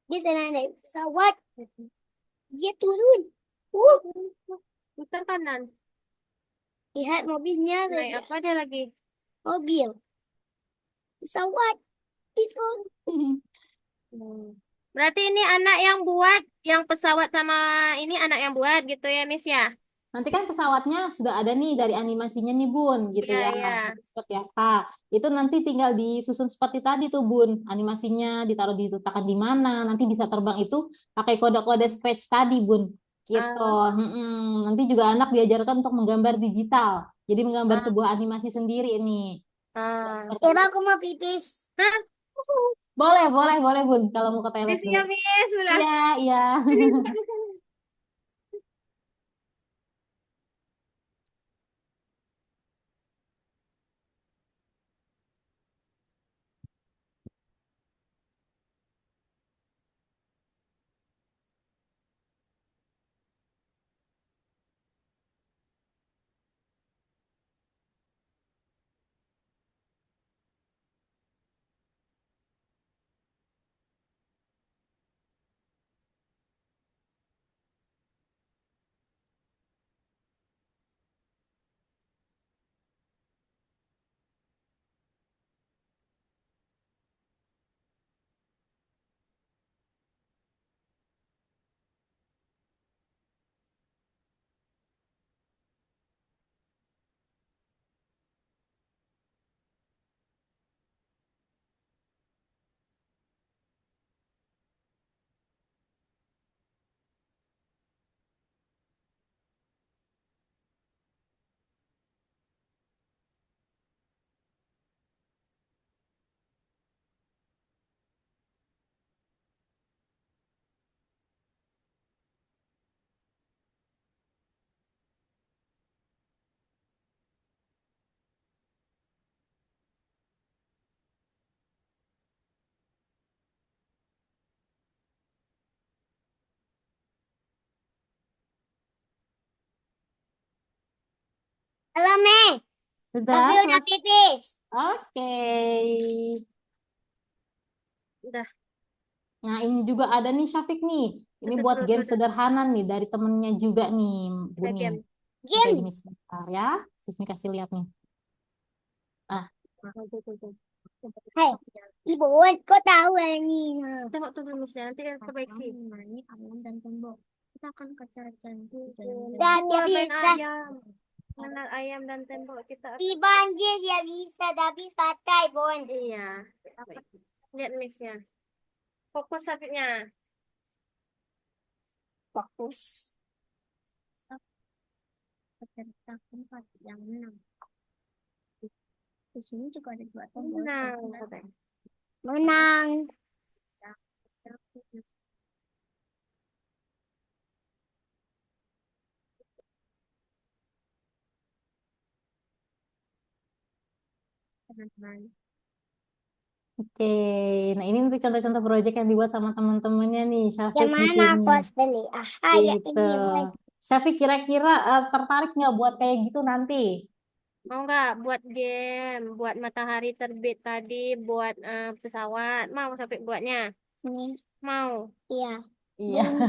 Di sana ada pesawat. Mm-mm. Dia turun. Putar kanan. Lihat mobilnya. Naik apa dia lagi? Mobil. Pesawat. Pisau. Hmm. Berarti ini anak yang buat, yang pesawat sama ini anak yang buat gitu ya, Miss ya? Nanti kan pesawatnya sudah ada nih dari animasinya nih, Bun, gitu ya. Iya. Nanti seperti apa? Itu nanti tinggal disusun seperti tadi tuh, Bun. Animasinya ditaruh diletakkan di mana, nanti bisa terbang itu pakai kode-kode Scratch tadi, Bun. Gitu. Ah, Nanti juga anak diajarkan untuk menggambar digital. Jadi menggambar ah, sebuah animasi sendiri nih. ah. Seperti Aku mau pipis. Hah? boleh, Bun, kalau mau ke toilet Miss dulu. ya, Miss. Udah. Iya, iya. Halo, Mei. Sudah Tapi udah selesai. pipis. Oke. Udah. Nah, ini juga ada nih Syafiq nih. Ini Tutup buat perut game udah. sederhana nih dari temennya juga nih, Bu Udah nih. game. Kayak Game. gini sebentar ya. Sismi kasih lihat nih. Ah, Hei, Ibu, kok tahu ini? Tengok tuh misalnya nanti kita perbaiki. Kita akan ke cantik. Dia Dia main bisa. ayam. Mengenal ayam dan tembok kita. Di banjir dia bisa, tapi santai, Bon. Iya. Lihat mixnya. Fokus sapitnya. Fokus. Peserta keempat yang menang. Di sini juga ada dua tombol. Menang. Menang. Teman-teman. oke. Nah, ini untuk contoh-contoh proyek yang dibuat sama teman-temannya nih, Syafiq Yang di mana sini. aku harus beli? Aha, ya Gitu. ini. Boy. Syafiq kira-kira tertarik nggak buat kayak gitu nanti? Mau nggak buat game, buat matahari terbit tadi, buat pesawat. Mau sampai buatnya? Ini, Mau. iya. Iya. Ini.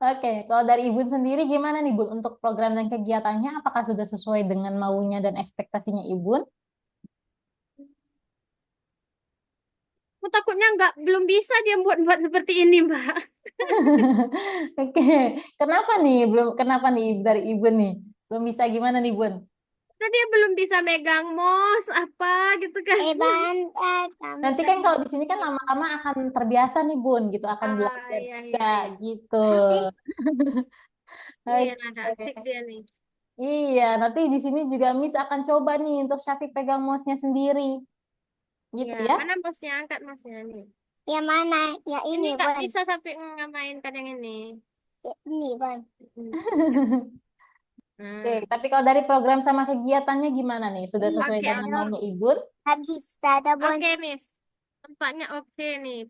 Oke, kalau dari Ibu sendiri gimana nih, Bu, untuk program dan kegiatannya? Apakah sudah sesuai dengan maunya dan ekspektasinya Ibu? Aku takutnya nggak belum bisa dia buat-buat seperti ini, Mbak. Oke, kenapa nih dari Ibu nih? Belum bisa gimana nih, Bun? Karena dia belum bisa megang mouse apa gitu kan. Bantai, kamu Nanti kan kalau di sini kan lama-lama akan terbiasa nih, Bun, gitu, akan Ah, belajar iya, juga iya, iya. gitu. Iya, ada asik Oke. dia nih. Iya, nanti di sini juga Miss akan coba nih untuk Syafiq pegang mouse-nya sendiri. Gitu Iya, ya. mana bosnya? Angkat bosnya nih. yang mana? Ya Ini ini, nggak Bon. bisa sampai ngamainkan yang ini. Ya, ini, Bon. Hmm. Oke, Nah, tapi kalau dari program sama kegiatannya gimana nih? Sudah sesuai oke, dengan Kalau maunya Ibu? nggak bisa, ada Bon. oke, Miss. Tempatnya oke nih.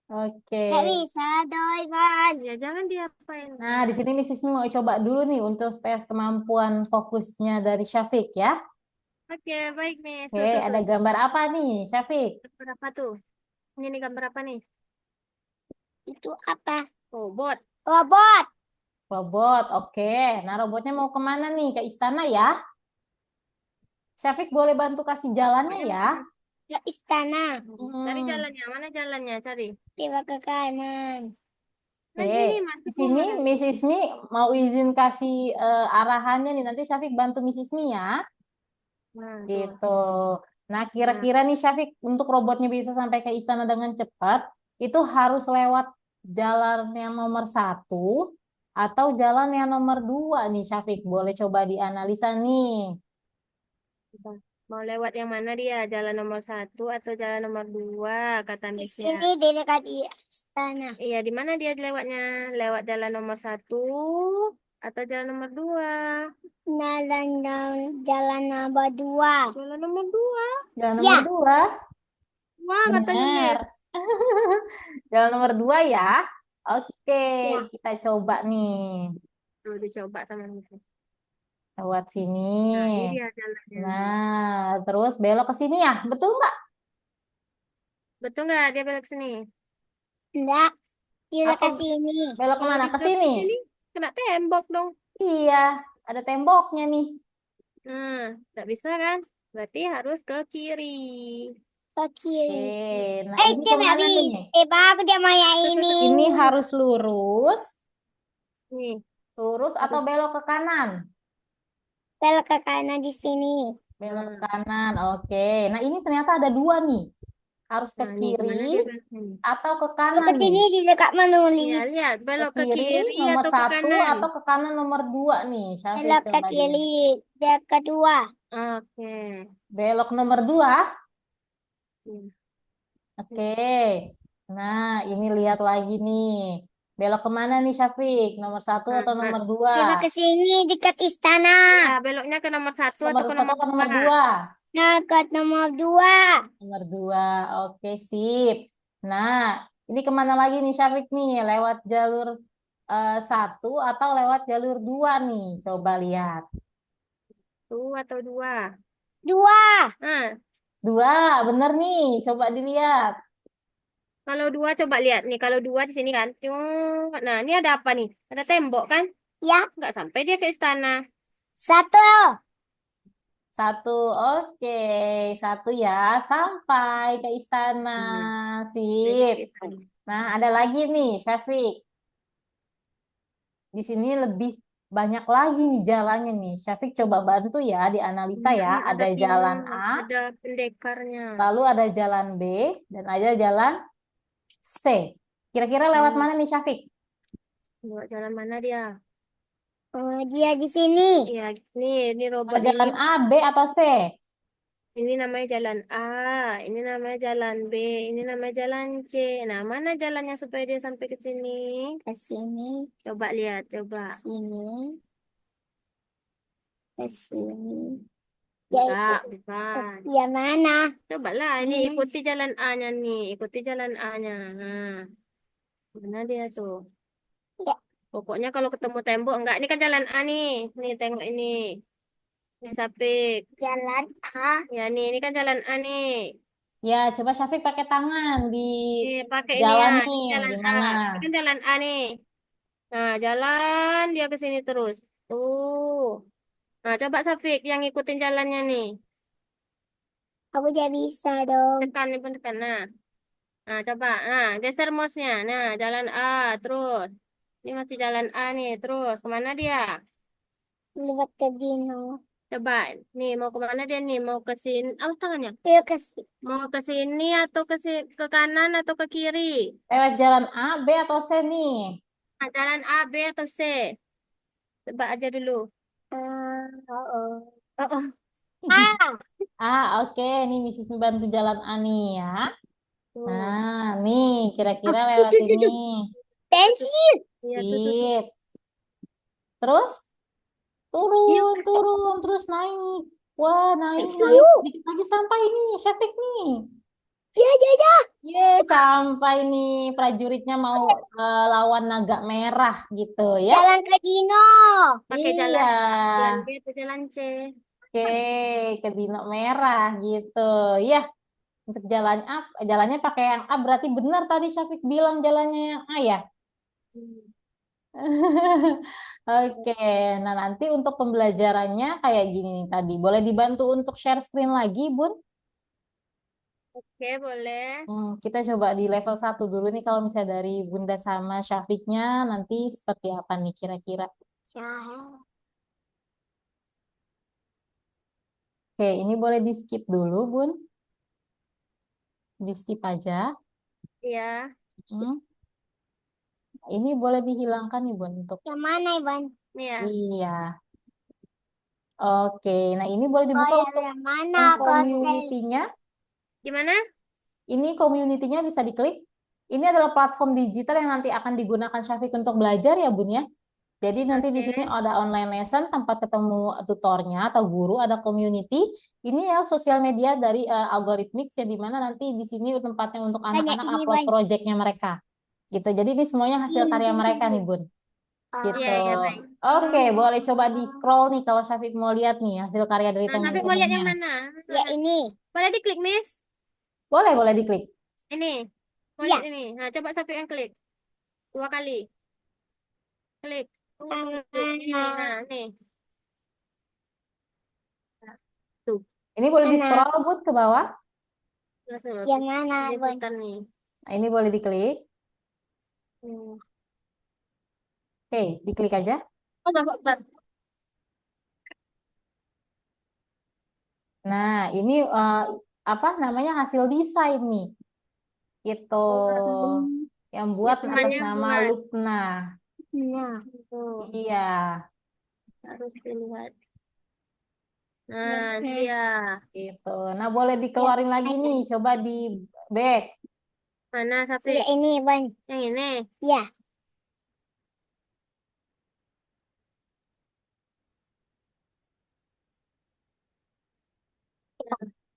Oke. Nggak bisa, doi, Bon. Ya, jangan diapain. Nah, di sini Miss Ismi mau coba dulu nih untuk tes kemampuan fokusnya dari Syafiq ya. Oke, baik, Miss. Oke, Tuh, tuh, ada tuh. gambar apa nih, Syafiq? Berapa tuh? Ini nih gambar apa nih? Itu apa? Robot. Robot. Robot, oke. Nah, robotnya mau kemana nih? Ke istana ya? Syafiq boleh bantu kasih jalannya ya? Ke istana. Cari Hmm. jalannya. Mana jalannya? Cari. Tiba ke kanan. Nah, Oke, gini, di masuk sini mana? Miss Ismi mau izin kasih arahannya nih. Nanti Syafiq bantu Miss Ismi ya. Nah, tuh. Gitu. Nah, Nah, kira-kira nih Syafiq untuk robotnya bisa sampai ke istana dengan cepat, itu harus lewat jalan yang nomor 1 atau jalan yang nomor 2 nih Syafiq. Boleh coba dianalisa nih. kita mau lewat yang mana dia? Jalan nomor 1 atau jalan nomor 2? Kata Di Miss ya. sini di dekat istana. Iya, di mana dia lewatnya? Lewat jalan nomor 1 atau jalan nomor 2? Jalan nomor 2. Jalan nomor 2. Jalan Ya, nomor 2, Wah, katanya benar. Miss. Jalan nomor 2 ya. Oke, ya. kita coba nih. Tuh, dicoba sama Miss. Lewat sini. Nah, ini dia jalannya. Nah, terus belok ke sini ya. Betul nggak? Betul nggak dia belok sini? Enggak. Dia Atau ke sini. belok Kalau kemana? di Ke belok sini. sini, kena tembok dong. Iya, ada temboknya nih. Nah, nggak bisa kan? Berarti harus ke kiri. Ke kiri. Oke, nah ini Dia nggak kemana nih? bisa. Baru dia mau yang Tuh, tuh, ini. tuh. Ini harus lurus, Nih, lurus atau harus. belok ke kanan? Belok ke kanan di sini. Belok ke Nah, kanan, oke. Nah ini ternyata ada dua nih. Harus ke nah nih, kiri gimana dia belok sini? atau ke Kalau kanan ke nih. sini di dekat Iya, menulis. lihat. Ke Belok ke kiri kiri nomor atau ke 1 kanan? atau ke kanan nomor 2 nih. Syafiq Belok ke coba dulu. kiri. Dia kedua. Oke. Belok nomor 2. Iya. Oke. Nah, ini lihat lagi nih. Belok kemana nih Syafiq? Nomor 1 Nah, atau nomor 2? Dia ke sini dekat istana. ya, beloknya ke nomor 1 Nomor atau ke 1 nomor atau 2? nomor 2? Dekat nomor 2. Nomor 2. Oke, sip. Nah, ini kemana lagi nih Syafiq nih? Lewat jalur satu atau lewat jalur dua nih? Coba lihat. Dua atau dua? Dua. Nah, Dua, bener nih. Coba dilihat. kalau dua coba lihat nih. Kalau dua di sini kan. Nah, ini ada apa nih? Ada tembok kan? Ya. Nggak sampai dia ke istana. Satu. Satu, oke. Satu ya, sampai ke istana. Nah, dia Sip. ke istana. Nah, ada lagi nih, Syafiq. Di sini lebih banyak lagi nih jalannya nih. Syafiq coba bantu ya, dianalisa Banyak ya. nih, Ada jalan A, ada pendekarnya. lalu ada jalan B, dan ada jalan C. Kira-kira lewat mana nih, Syafiq? Buat jalan mana dia? Oh, dia di sini. Ya, ini robot Lewat ini. jalan A, B, atau C? Ini namanya jalan A, ini namanya jalan B, ini namanya jalan C. Nah, mana jalannya supaya dia sampai ke sini? Ke sini. Coba lihat, coba. Sini. Ke sini. Ya itu. Enggak, bukan. Ya mana? Cobalah, ini Gini. ikuti jalan A-nya nih, ikuti jalan A-nya. Nah, mana dia tuh? Ya. Pokoknya kalau ketemu tembok, enggak, ini kan jalan A nih. Nih, tengok ini. Ini Sapik. Jalan A. Ya, ini kan jalan A nih. Ya, coba Syafiq pakai tangan di Pakai ini ya, jalan ini nih. jalan A. Gimana? Ini kan jalan A nih. Nah, jalan dia ke sini terus. Tuh. Nah, coba Safik yang ngikutin jalannya nih. Aku tidak bisa dong. Tekan nih pun tekan. Nah, coba. Nah, geser mouse-nya. Nah, jalan A terus. Ini masih jalan A nih. Terus kemana dia? Lewat ke Dino. Coba. Nih, mau kemana dia nih? Mau ke sini. Awas tangannya. Yuk ke sini. Mau ke sini atau ke kanan atau ke kiri? Lewat jalan A, B, atau C nih? Nah, jalan A, B atau C? Coba aja dulu. Oh, oh. Oh, oh. Ah, Ah, oke. Nih, Mrs. bantu jalan A nih ya. Tuh. Nah, nih, kira-kira tuh, lewat tuh, tuh, sini. tuh. Pensil. Iya, tuh. Sip. Terus, Yuk turun, ke turun. Terus naik. Wah, naik, naik. pensil. Sedikit lagi sampai nih, Syafiq nih. Ya, ya, ya. Ye, sampai nih. Prajuritnya mau lawan naga merah gitu ya. Jalan ke Dino. Pakai Iya. jalan B atau jalan C? Oke, ke Dino merah gitu. Ya, untuk jalan A, jalannya pakai yang A berarti benar tadi Syafiq bilang jalannya yang A ya. Hmm. Oke, nah nanti untuk pembelajarannya kayak gini nih tadi. Boleh dibantu untuk share screen lagi, Bun? Oke, boleh. Kita coba di level 1 dulu nih kalau misalnya dari Bunda sama Syafiqnya nanti seperti apa nih kira-kira. Syah. Oke, ini boleh di skip dulu, Bun. Di skip aja. Iya. Hmm, Ini boleh dihilangkan nih, Bun, untuk Yang mana, Iban? Nih ya. iya. Oke, nah ini boleh Oh, dibuka untuk yang mana, yang Kostel? community-nya. Gimana? Ini community-nya bisa diklik. Ini adalah platform digital yang nanti akan digunakan Syafiq untuk belajar ya, Bun ya. Jadi nanti di sini Oke. ada online lesson, tempat ketemu tutornya atau guru, ada community. Ini ya sosial media dari Algorithmics yang dimana nanti di sini tempatnya untuk Banyak anak-anak ini, upload Ban. projectnya mereka. Gitu. Jadi ini semuanya hasil karya mereka nih, Bun. Iya, Gitu. iya, baik. Oke, boleh coba di scroll nih kalau Syafiq mau lihat nih hasil karya dari Nah, Safik mau lihat teman-temannya. yang mana? Ya, ini. Boleh diklik, Miss? Boleh, boleh diklik. Ini. Mau Ya. lihat ini. Nah, coba Safik yang klik. 2 kali. Klik. Tunggu, tunggu. Ini, nah, nih. Nah, tuh. Ini boleh di Mana? scroll, Bun, ke bawah. Jelas nih, Yang Miss. mana, Ini Ban? ikutan nih. Nah, ini boleh diklik. Hmm. Oke, diklik aja. Oh, enggak. Nah, ini apa namanya hasil desain nih. Itu Oh, yang ini buat atas temannya nama buat. Lupna. Nah. Tuh, Iya. harus dilihat. Yang Nah, ini mana? dia. Gitu. Nah, boleh Yang dikeluarin lagi mana? nih. Coba di back. Mana, Ya, Safik? ini, Ban. Yang ini. Ya.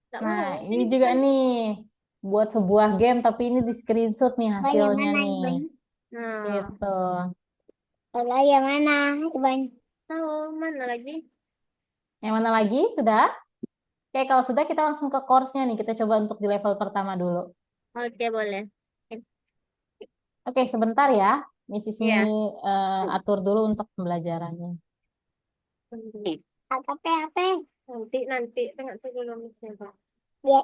Enggak Nah, mau. ini juga nih buat sebuah game tapi ini di screenshot nih Ban, yang hasilnya mana, nih. Iban? Nah, Gitu. Kalau yang mana, Iban? Tahu mana lagi? Yang mana lagi? Sudah? Oke, kalau sudah kita langsung ke course-nya nih. Kita coba untuk di level pertama dulu. Oke, boleh. Oke, sebentar ya. Miss Ismi Iya. atur dulu untuk pembelajarannya. Apa? Nanti tengok dulu misalnya, Pak. Ya,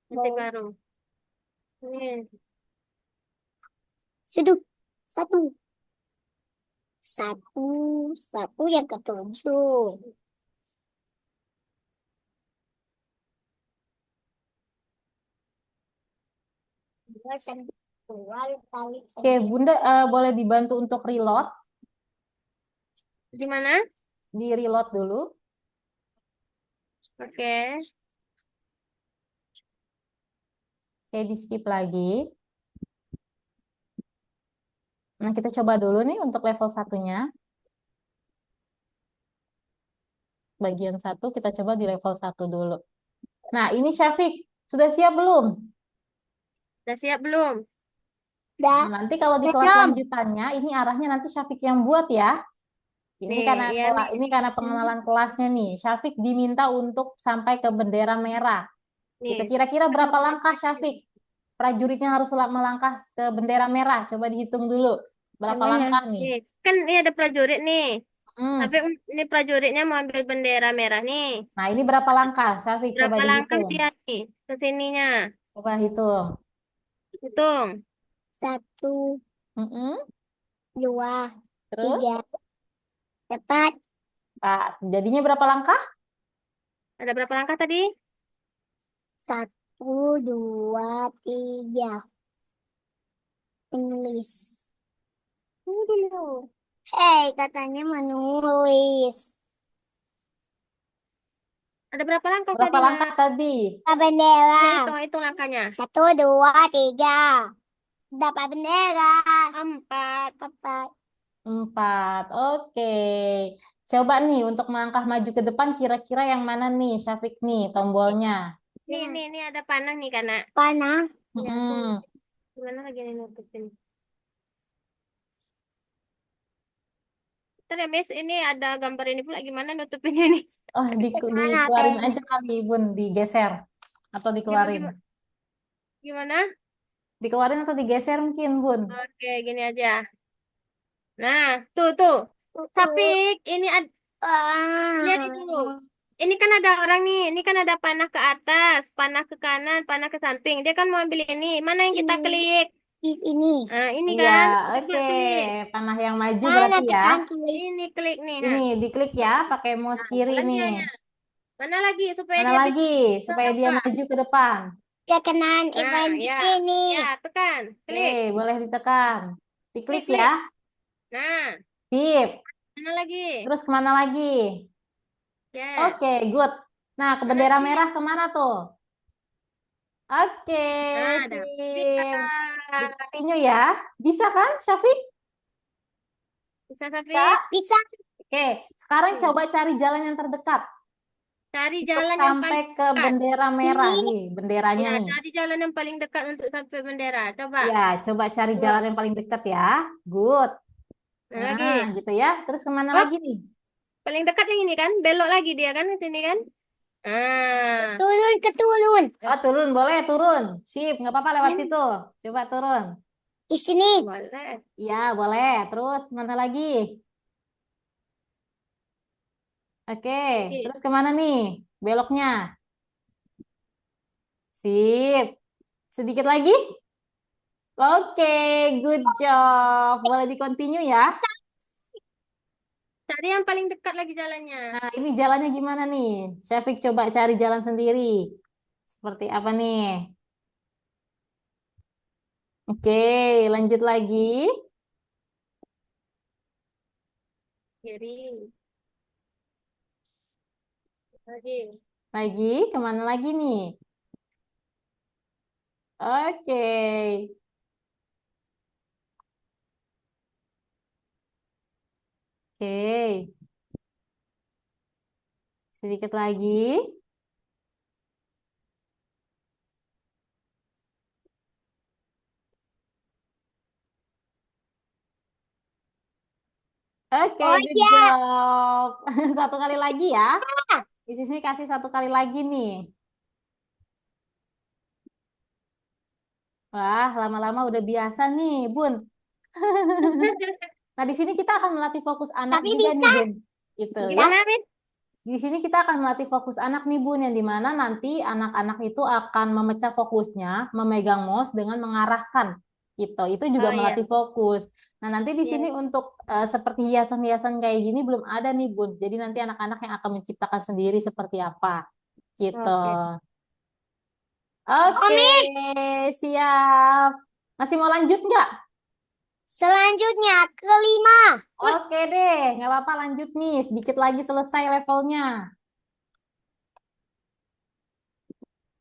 Nanti baru. Ini. seduk. Satu. Satu. Satu yang ketujuh. Dua sampai dua kali Oke, Bunda boleh dibantu untuk reload. Di mana? Di reload dulu. Oke. Oke, di skip lagi. Nah, kita coba dulu nih untuk level satunya. Bagian satu kita coba di level 1 dulu. Nah, ini Syafiq. Sudah siap belum? Udah siap belum? Dah. Nah, nanti kalau di kelas Belum. lanjutannya, ini arahnya nanti Syafiq yang buat ya. Ini Nih, karena iya nih. ini karena pengenalan kelasnya nih. Syafiq diminta untuk sampai ke bendera merah. Gitu. Nih. Kira-kira berapa langkah Syafiq? Prajuritnya harus melangkah ke bendera merah. Coba dihitung dulu. Berapa Yang mana? langkah nih? Nih, kan ini ada prajurit nih. Hmm. Tapi ini prajuritnya mau ambil bendera merah nih. Nah, ini berapa langkah? Syafiq, coba Berapa langkah dihitung. dia nih ke sininya? Coba hitung. Hitung. Satu, Mm-mm. dua, Terus? tiga. Tepat. Nah, jadinya berapa langkah? Ada berapa langkah tadi? Satu, dua, tiga. Menulis. Tunggu dulu. Hei, katanya menulis. Ada berapa langkah Berapa tadi, langkah Nak? tadi? Bendera. Hitung langkahnya. Satu, dua, tiga. Dapat bendera. 4. Tepat. 4. Oke. Coba nih untuk melangkah maju ke depan kira-kira yang mana nih Syafiq nih tombolnya. Ini ada panah nih, Kak, Nak. Panah. Ya, aku Mm-mm. gimana lagi nih nutupin? Ntar ya, Miss, ini ada gambar ini pula gimana nutupinnya nih? Oh, Mana dikeluarin pennya? aja kali Bun, digeser atau Gimana, dikeluarin. gimana? Gimana? Dikeluarin atau digeser mungkin Bun. Oke, gini aja. Nah, tuh. Sapik, ini lihat ini dulu. Ah. Ini kan ada orang nih. Ini kan ada panah ke atas, panah ke kanan, panah ke samping. Dia kan mau ambil ini. Mana yang kita Ini. klik? Di sini. Nah, ini Iya, kan. Coba oke. klik. Panah yang maju Mana berarti ya. tekan klik. Ini klik nih. Ini Nah, diklik ya pakai mouse nah kiri jalan nih. dianya. Mana lagi supaya Mana dia bisa lagi ke supaya dia depan? maju ke depan. Ke kanan Nah, Ivan di ya. sini. Ya, tekan. Oke, Klik. boleh ditekan. Diklik Klik, ya. klik. Nah, Sip. mana lagi? Terus kemana lagi? Ya. Oke, good. Nah, ke Mana bendera lagi? merah kemana tuh? Oke, Nah, ada. sip. Bisa. Di ya. Bisa kan, Syafiq? Bisa, Bisa? Safik. Bisa. Oke, sekarang Hmm. coba cari jalan yang terdekat Cari untuk jalan yang sampai paling ke dekat. bendera merah Ini. nih, benderanya Ya, nih. cari jalan yang paling dekat untuk sampai bendera. Coba. Ya, coba cari Tuh. jalan yang paling dekat ya. Good. Nah, Nah, lagi. gitu ya. Terus kemana Oh, lagi nih? paling dekat yang ini kan? Belok lagi dia kan ke sini kan? Ah. Turun ke turun. Oh, turun, boleh turun. Sip, nggak apa-apa lewat situ. Coba turun. Di sini. Boleh. Iya, boleh. Terus kemana lagi? Oke, Lagi. terus kemana nih? Beloknya. Sip. Sedikit lagi? Oke, good job. Boleh di continue ya. Cari yang paling dekat lagi jalannya. Nah, ini jalannya gimana nih? Syafiq coba cari jalan sendiri. Seperti apa nih? Oke, lanjut lagi. Kiri. Lagi. Lagi, kemana lagi nih? Oke. Oke, sedikit lagi. Oke, Oh good ya. job. Satu kali lagi ya. Di sini kasih satu kali lagi nih. Wah, lama-lama udah biasa nih, Bun. Nah, di sini kita akan melatih fokus anak Tapi juga nih, bisa. Bun. Gitu Bisa. ya. Kenapa? Di sini kita akan melatih fokus anak nih, Bun, yang dimana nanti anak-anak itu akan memecah fokusnya, memegang mouse dengan mengarahkan. Gitu. Itu juga Oh iya. melatih fokus. Nah, nanti di Iya. sini untuk seperti hiasan-hiasan kayak gini belum ada nih, Bun. Jadi nanti anak-anak yang akan menciptakan sendiri seperti apa. Gitu. Oke. Oke, Omi, siap. Masih mau lanjut nggak? selanjutnya kelima. Oke deh, nggak apa-apa lanjut nih. Sedikit lagi selesai levelnya.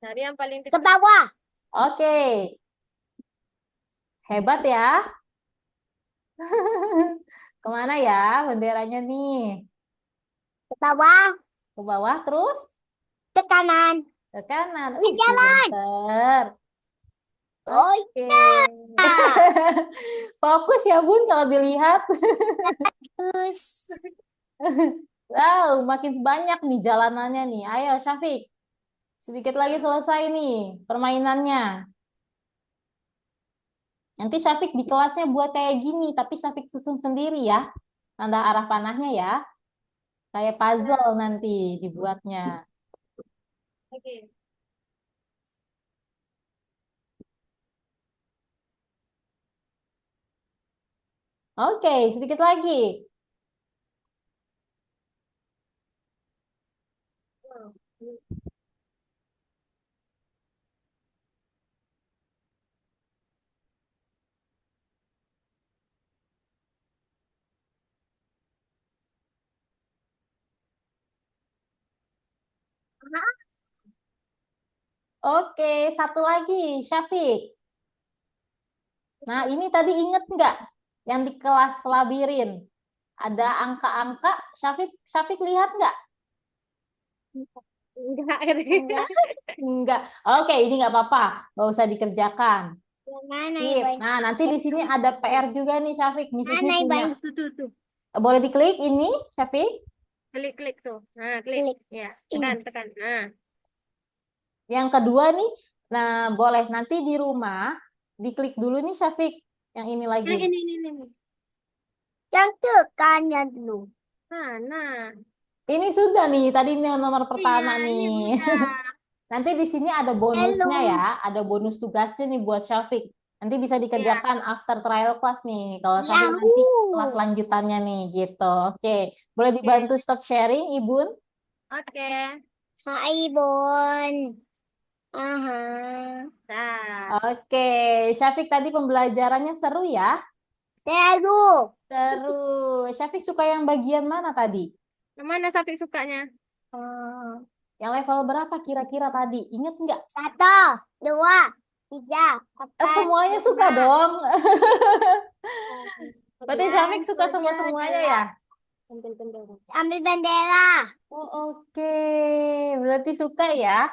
Cari yang paling Ke kecil. bawah. Oke, hebat ya. Kemana ya benderanya nih? Ke bawah. Ke bawah terus Ke kanan. ke kanan. Wih, Jalan. pinter. Oh Oke. ya. Fokus ya Bun kalau dilihat. Terus. Wow, makin banyak nih jalanannya nih. Ayo Syafiq, sedikit lagi selesai nih permainannya. Nanti Syafiq di kelasnya buat kayak gini, tapi Syafiq susun sendiri ya. Tanda arah panahnya ya. Kayak puzzle nanti dibuatnya. Oke. Oke, sedikit lagi. Oke, satu lagi, Syafiq. Nah, ini tadi inget nggak yang di kelas labirin? Ada angka-angka, Syafiq lihat nggak? Enggak, Enggak. Enggak. Oke, ini nggak apa-apa, nggak usah dikerjakan. Yang mana yang Sip. baik? Nah, nanti di sini ada PR juga nih, Syafiq. Miss Mana ini yang punya. baik? tuh. Boleh diklik ini, Syafiq? Klik tuh. Nah, klik. Klik. Ya, Ini. tekan. Nah, Yang kedua nih, nah boleh nanti di rumah diklik dulu nih, Syafiq. Yang ini lagi. ini. Yang tekannya dulu. Mana? Ini sudah nih, tadi ini yang nomor Iya, pertama nih. ini udah. Nanti di sini ada bonusnya Hello. ya, ada bonus tugasnya nih buat Syafiq. Nanti bisa Iya. dikerjakan after trial class nih. Kalau Syafiq nanti kelas Yahoo. lanjutannya nih gitu. Oke, boleh Oke. dibantu stop sharing, Ibun? Oke. Hai Bon. Aha. Nah, Oke, Syafiq tadi pembelajarannya seru ya? Seru. Seru. Syafiq suka yang bagian mana tadi? yang mana Safi sukanya? Yang level berapa kira-kira tadi? Ingat nggak? 1, 2, 3, 4, Semuanya suka 5, dong. Berarti 6, Syafiq suka 7, semua-semuanya ya? 8. Ambil bendera. Oh, oke. Berarti suka ya?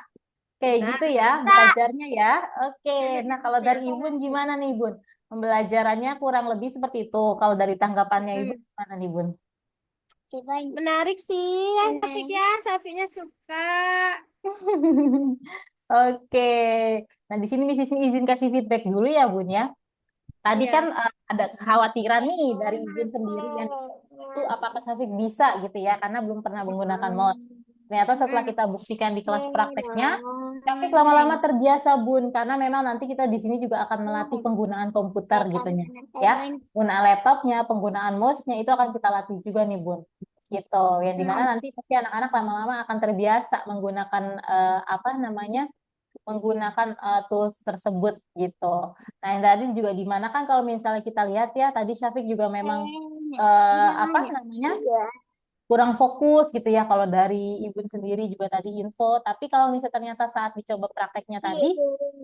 Kayak Suka. gitu ya Kak. belajarnya ya. Oke. Nah, kalau dari Ibun gimana nih, Bun? Pembelajarannya kurang lebih seperti itu. Kalau dari tanggapannya Ibu gimana nih, Bun? Menarik sih ya, Safi Ini. ya. Safinya suka. Oke. Nah, di sini Miss Isni izin kasih feedback dulu ya, Bun ya. Tadi kan Iya. ada kekhawatiran nih dari Ibun sendiri yang itu apakah Syafiq bisa gitu ya, karena belum pernah menggunakan mouse. Ternyata setelah kita buktikan di kelas prakteknya, Syafiq lama-lama terbiasa, Bun, karena memang nanti kita di sini juga akan melatih penggunaan komputer gitunya. Ya, penggunaan laptopnya, penggunaan mouse-nya itu akan kita latih juga nih, Bun. Gitu. Yang dimana nanti pasti anak-anak lama-lama akan terbiasa menggunakan apa namanya? Menggunakan tools tersebut gitu. Nah, yang tadi juga di mana kan kalau misalnya kita lihat ya, tadi Syafiq juga memang apa namanya? Kurang fokus gitu ya kalau dari ibu sendiri juga tadi info, tapi kalau misalnya ternyata saat dicoba prakteknya tadi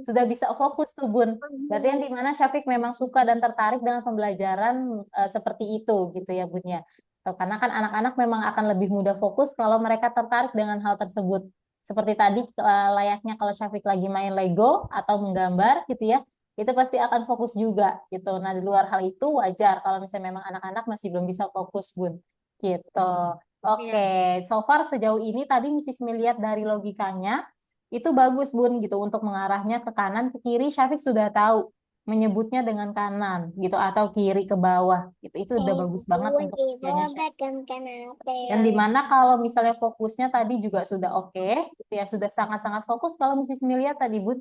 sudah bisa fokus tuh Bun. Berarti yang dimana Syafiq memang suka dan tertarik dengan pembelajaran seperti itu gitu ya Bun ya. Karena kan anak-anak memang akan lebih mudah fokus kalau mereka tertarik dengan hal tersebut. Seperti tadi layaknya kalau Syafiq lagi main Lego atau menggambar gitu ya. itu pasti akan fokus juga gitu. Nah, di luar hal itu wajar kalau misalnya memang anak-anak masih belum bisa fokus, Bun. Gitu. Oke, Iya. so far sejauh ini tadi Mrs. Mi lihat dari logikanya itu bagus, Bun, gitu untuk mengarahnya ke kanan ke kiri. Syafiq sudah tahu menyebutnya dengan kanan gitu atau kiri ke bawah gitu. Itu udah bagus banget Ibon, untuk usianya ibon, Syafiq. bagan kenapa? Yang dimana kalau misalnya fokusnya tadi juga sudah oke, gitu ya sudah sangat-sangat fokus kalau Mrs. Milia tadi Bun,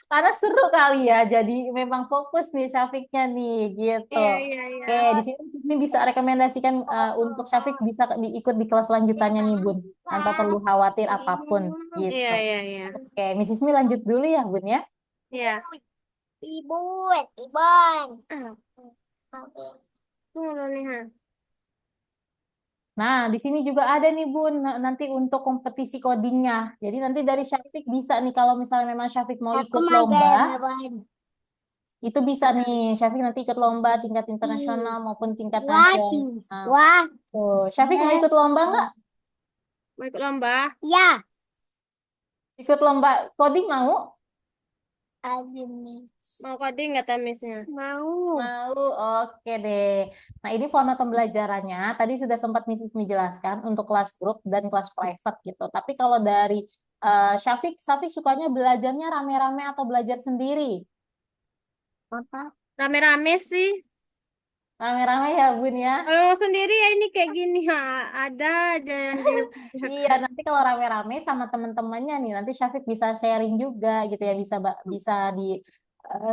karena seru kali ya, jadi memang fokus nih Syafiknya nih gitu. Iya, iya, iya. Oke, di sini Mrs. Mi bisa rekomendasikan untuk Syafik bisa diikut di kelas lanjutannya nih Bun, tanpa perlu khawatir apapun Iya, gitu. iya, iya. Oke, Mrs. Mi lanjut dulu ya Bun ya. Iya. Ibon, ibon. Tunggu dulu nih, ha. Nah, di sini juga ada nih Bun, nanti untuk kompetisi codingnya. Jadi nanti dari Syafiq bisa nih kalau misalnya memang Syafiq mau Aku ikut makan lomba, ibon. itu bisa nih Syafiq nanti ikut lomba tingkat internasional Is. maupun tingkat Wah, nasional. sis. Wah. Tuh, Syafiq mau ikut lomba nggak? Mau ikut lomba? Ya. Ikut lomba coding mau? Aduh, nih. Mau coding nggak temisnya? Mau. Mau, oke deh. Nah, ini format pembelajarannya. Tadi sudah sempat Mrs. Mi jelaskan untuk kelas grup dan kelas private gitu. Tapi kalau dari Syafiq sukanya belajarnya rame-rame atau belajar sendiri? Apa? Rame-rame sih. Rame-rame ya, Bun ya. Kalau sendiri ya ini kayak gini, ha. Ada aja yang Iya, dikerjakan. nanti kalau rame-rame sama teman-temannya nih, nanti Syafiq bisa sharing juga gitu ya, bisa di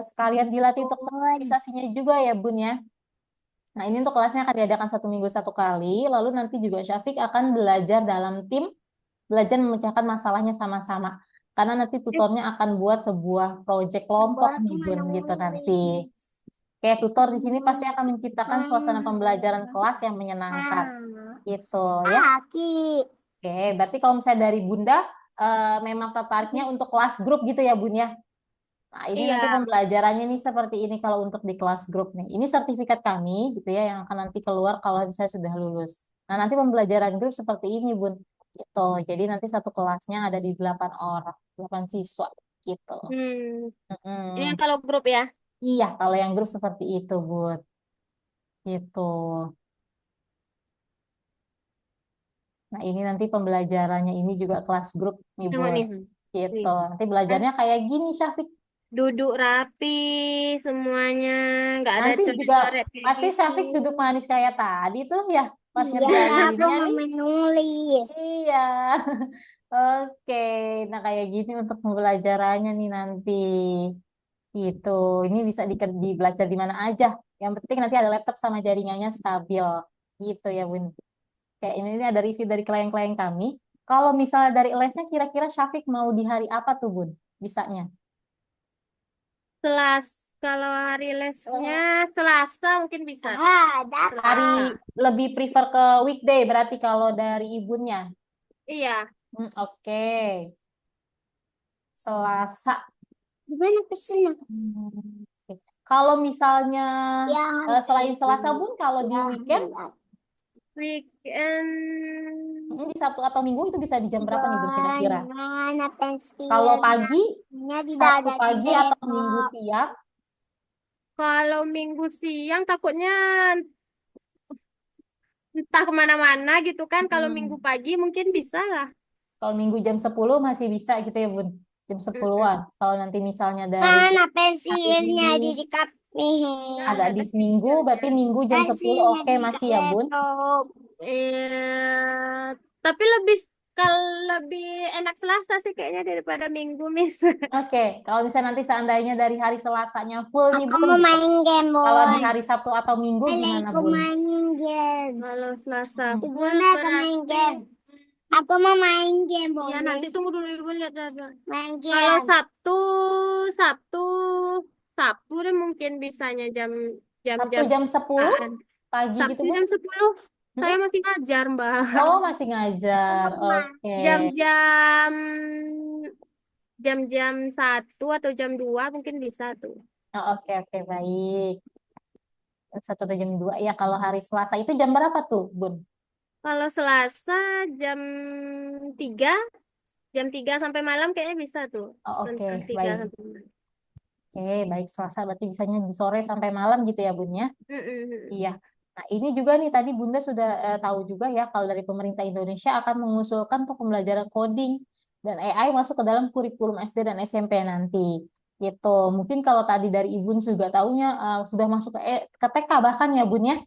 sekalian dilatih untuk Ibon. sosialisasinya juga ya, Bun ya. Nah, ini untuk kelasnya akan diadakan 1 minggu 1 kali, lalu nanti juga Syafiq akan belajar dalam tim, belajar memecahkan masalahnya sama-sama. Karena nanti tutornya akan buat sebuah proyek kelompok Buat nih, Bun, mana gitu nanti. nulis? Kayak tutor di sini pasti akan menciptakan suasana pembelajaran kelas yang menyenangkan, Ah, gitu ya. Aki. Oke, berarti kalau misalnya dari Bunda memang tertariknya untuk kelas grup gitu ya Bun ya. Nah, ini nanti Iya. pembelajarannya nih seperti ini kalau untuk di kelas grup nih. Ini sertifikat kami gitu ya yang akan nanti keluar kalau misalnya sudah lulus. Nah, nanti pembelajaran grup seperti ini Bun. Gitu. Jadi nanti satu kelasnya ada di 8 orang, 8 siswa gitu. Hmm. Ini yang Mm-mm. kalau grup ya. Iya, kalau yang grup seperti itu Bun. Gitu. Nah, ini nanti pembelajarannya ini juga kelas grup nih Tengok Bun. nih. Gitu. Nih. Nanti Kan belajarnya kayak gini Syafiq. duduk rapi semuanya, nggak ada Nanti juga coret-coret kayak pasti gitu. Syafiq duduk manis kayak tadi tuh ya pas Iya, aku ngerjainnya mau nih. menulis. Iya. Oke. Nah kayak gini untuk pembelajarannya nih nanti. Gitu. Ini bisa belajar di mana aja. Yang penting nanti ada laptop sama jaringannya stabil. Gitu ya Bun. Kayak ini ada review dari klien-klien kami. Kalau misalnya dari lesnya kira-kira Syafiq mau di hari apa tuh Bun? Bisanya. Kalau hari lesnya Selasa mungkin bisa. Hari Selasa. lebih prefer ke weekday berarti kalau dari ibunya. Iya. Oke. Selasa. Gimana pesennya? Oke. Kalau misalnya Ya, selain Selasa Bun, kalau di weekend Weekend di Sabtu atau Minggu itu bisa di jam berapa nih Bun kira-kira? Mana Kalau pensilnya? pagi, Tidak Sabtu ada di pagi atau Minggu Depok. siang? kalau Minggu siang takutnya entah kemana-mana gitu kan. Kalau Minggu Hmm. pagi mungkin bisa lah. Kalau Minggu jam 10 masih bisa gitu ya Bun. Jam Mm-mm. 10-an. Kalau nanti misalnya dari Mana hari pensilnya di dekat nih? Nggak agak ada di seminggu, pensilnya. berarti Minggu jam 10 Pensilnya oke di dekat masih ya Bun? laptop. Tapi kalau lebih enak Selasa sih kayaknya daripada Minggu, Miss. Oke, kalau misalnya nanti seandainya dari hari Selasanya full nih Aku Bun mau gitu. main game, Kalau di Boy. hari Sabtu atau Minggu gimana Aku Bun? main game. Kalau Selasa Hmm. full Bunda, aku main berarti game. Aku mau main game, ya boleh? nanti tunggu dulu Ibu lihat dulu. Main Kalau game. Sabtu, Sabtu deh mungkin bisanya Sabtu jam-jam jam 10 apaan? pagi gitu Sabtu Bun? jam 10 saya Mm-mm. masih ngajar, Mbak. Oh, masih ngajar. Oke. Jam-jam jam-jam 1 atau jam 2 mungkin bisa tuh. Oh, oke, oke, baik. 1 atau jam 2. Ya, kalau hari Selasa itu jam berapa tuh, Bun? Kalau Selasa jam 3 jam 3 sampai malam kayaknya bisa tuh. Oh, oke, Tentang 3 baik. sampai malam. Oke, baik Selasa berarti bisanya di sore sampai malam gitu ya Bun ya? Mm-mm. Iya. Nah, ini juga nih tadi Bunda sudah tahu juga ya kalau dari pemerintah Indonesia akan mengusulkan untuk pembelajaran coding dan AI masuk ke dalam kurikulum SD dan SMP nanti. Gitu. Mungkin kalau tadi dari Ibu juga tahunya sudah masuk ke TK bahkan ya Bun ya?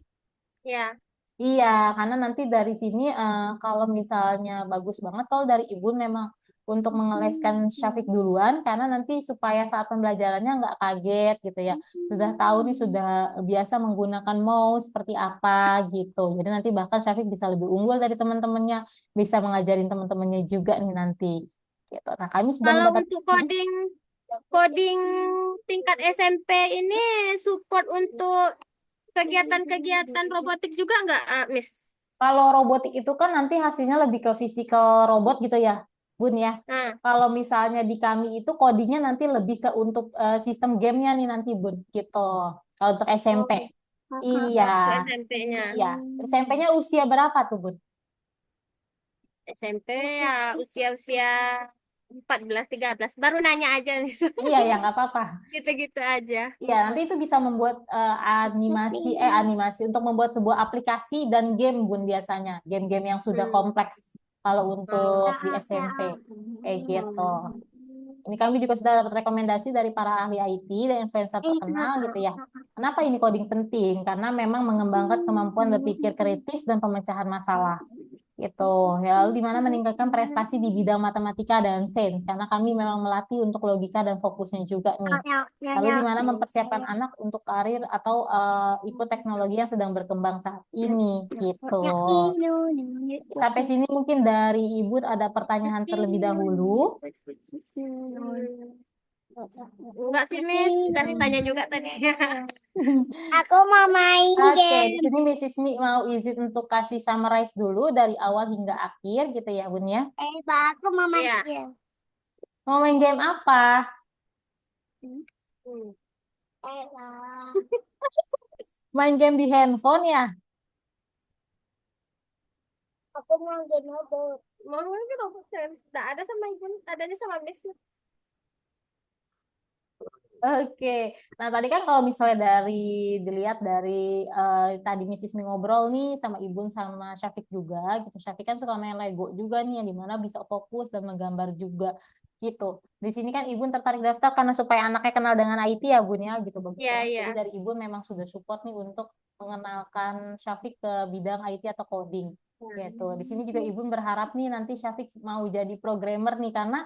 Ya. Iya, karena nanti dari sini kalau misalnya bagus banget kalau dari ibu memang untuk mengeleskan Syafiq duluan, karena nanti supaya saat pembelajarannya nggak kaget gitu ya. Sudah tahu nih, sudah biasa menggunakan mouse seperti apa gitu. Jadi nanti bahkan Syafiq bisa lebih unggul dari teman-temannya, bisa mengajarin teman-temannya juga nih nanti. Gitu. Nah, kami sudah Kalau mendapat. untuk coding coding tingkat SMP ini support untuk kegiatan-kegiatan robotik juga nggak, Miss? Kalau robotik itu kan nanti hasilnya lebih ke physical robot gitu ya, Bun ya. Nah, Kalau misalnya di kami itu codingnya nanti lebih ke untuk sistem gamenya nih nanti, Bun, gitu. Kalau untuk SMP. oh, Iya, untuk SMP-nya. iya. SMP-nya usia berapa tuh, Bun? SMP ya usia-usia 14 13 baru nanya aja nih. Iya, ya nggak apa-apa. Gitu-gitu aja. Iya, nanti itu bisa membuat animasi untuk membuat sebuah aplikasi dan game, Bun, biasanya. Game-game yang sudah Hmm. kompleks kalau untuk Oh. di SMP. Kayak gitu. Ini kami juga sudah dapat rekomendasi dari para ahli IT dan influencer terkenal gitu ya. Kenapa ini coding penting? Karena memang mengembangkan kemampuan berpikir kritis dan pemecahan masalah gitu. Ya, lalu di mana meningkatkan prestasi di bidang matematika dan sains karena kami memang melatih untuk logika dan fokusnya juga nih. Lalu di mana mempersiapkan anak untuk karir atau ikut teknologi yang sedang berkembang saat ini gitu. Sampai sini mungkin dari Ibu ada pertanyaan terlebih dahulu. Enggak sih, Miss. Udah ditanya juga tadi. Aku mau main Oke, di game. sini Mrs. Mi mau izin untuk kasih summarize dulu dari awal hingga akhir gitu ya, Bun ya. Pak, aku mau main Iya. game. Mau main game apa? Hmm. Pak. Main game di handphone ya? Aku mau game robot. Mau lagi robot saya. Nggak ada sama ibu, adanya sama Miss. Oke, nah tadi kan kalau misalnya dilihat dari tadi Mrs. Mi ngobrol nih sama Ibu sama Syafiq juga gitu. Syafiq kan suka main Lego juga nih yang dimana bisa fokus dan menggambar juga gitu. Di sini kan Ibu tertarik daftar karena supaya anaknya kenal dengan IT ya Bun ya gitu bagus Iya, banget. iya. Jadi dari Ibu memang sudah support nih untuk mengenalkan Syafiq ke bidang IT atau coding gitu. Di sini juga Ibu berharap nih nanti Syafiq mau jadi programmer nih karena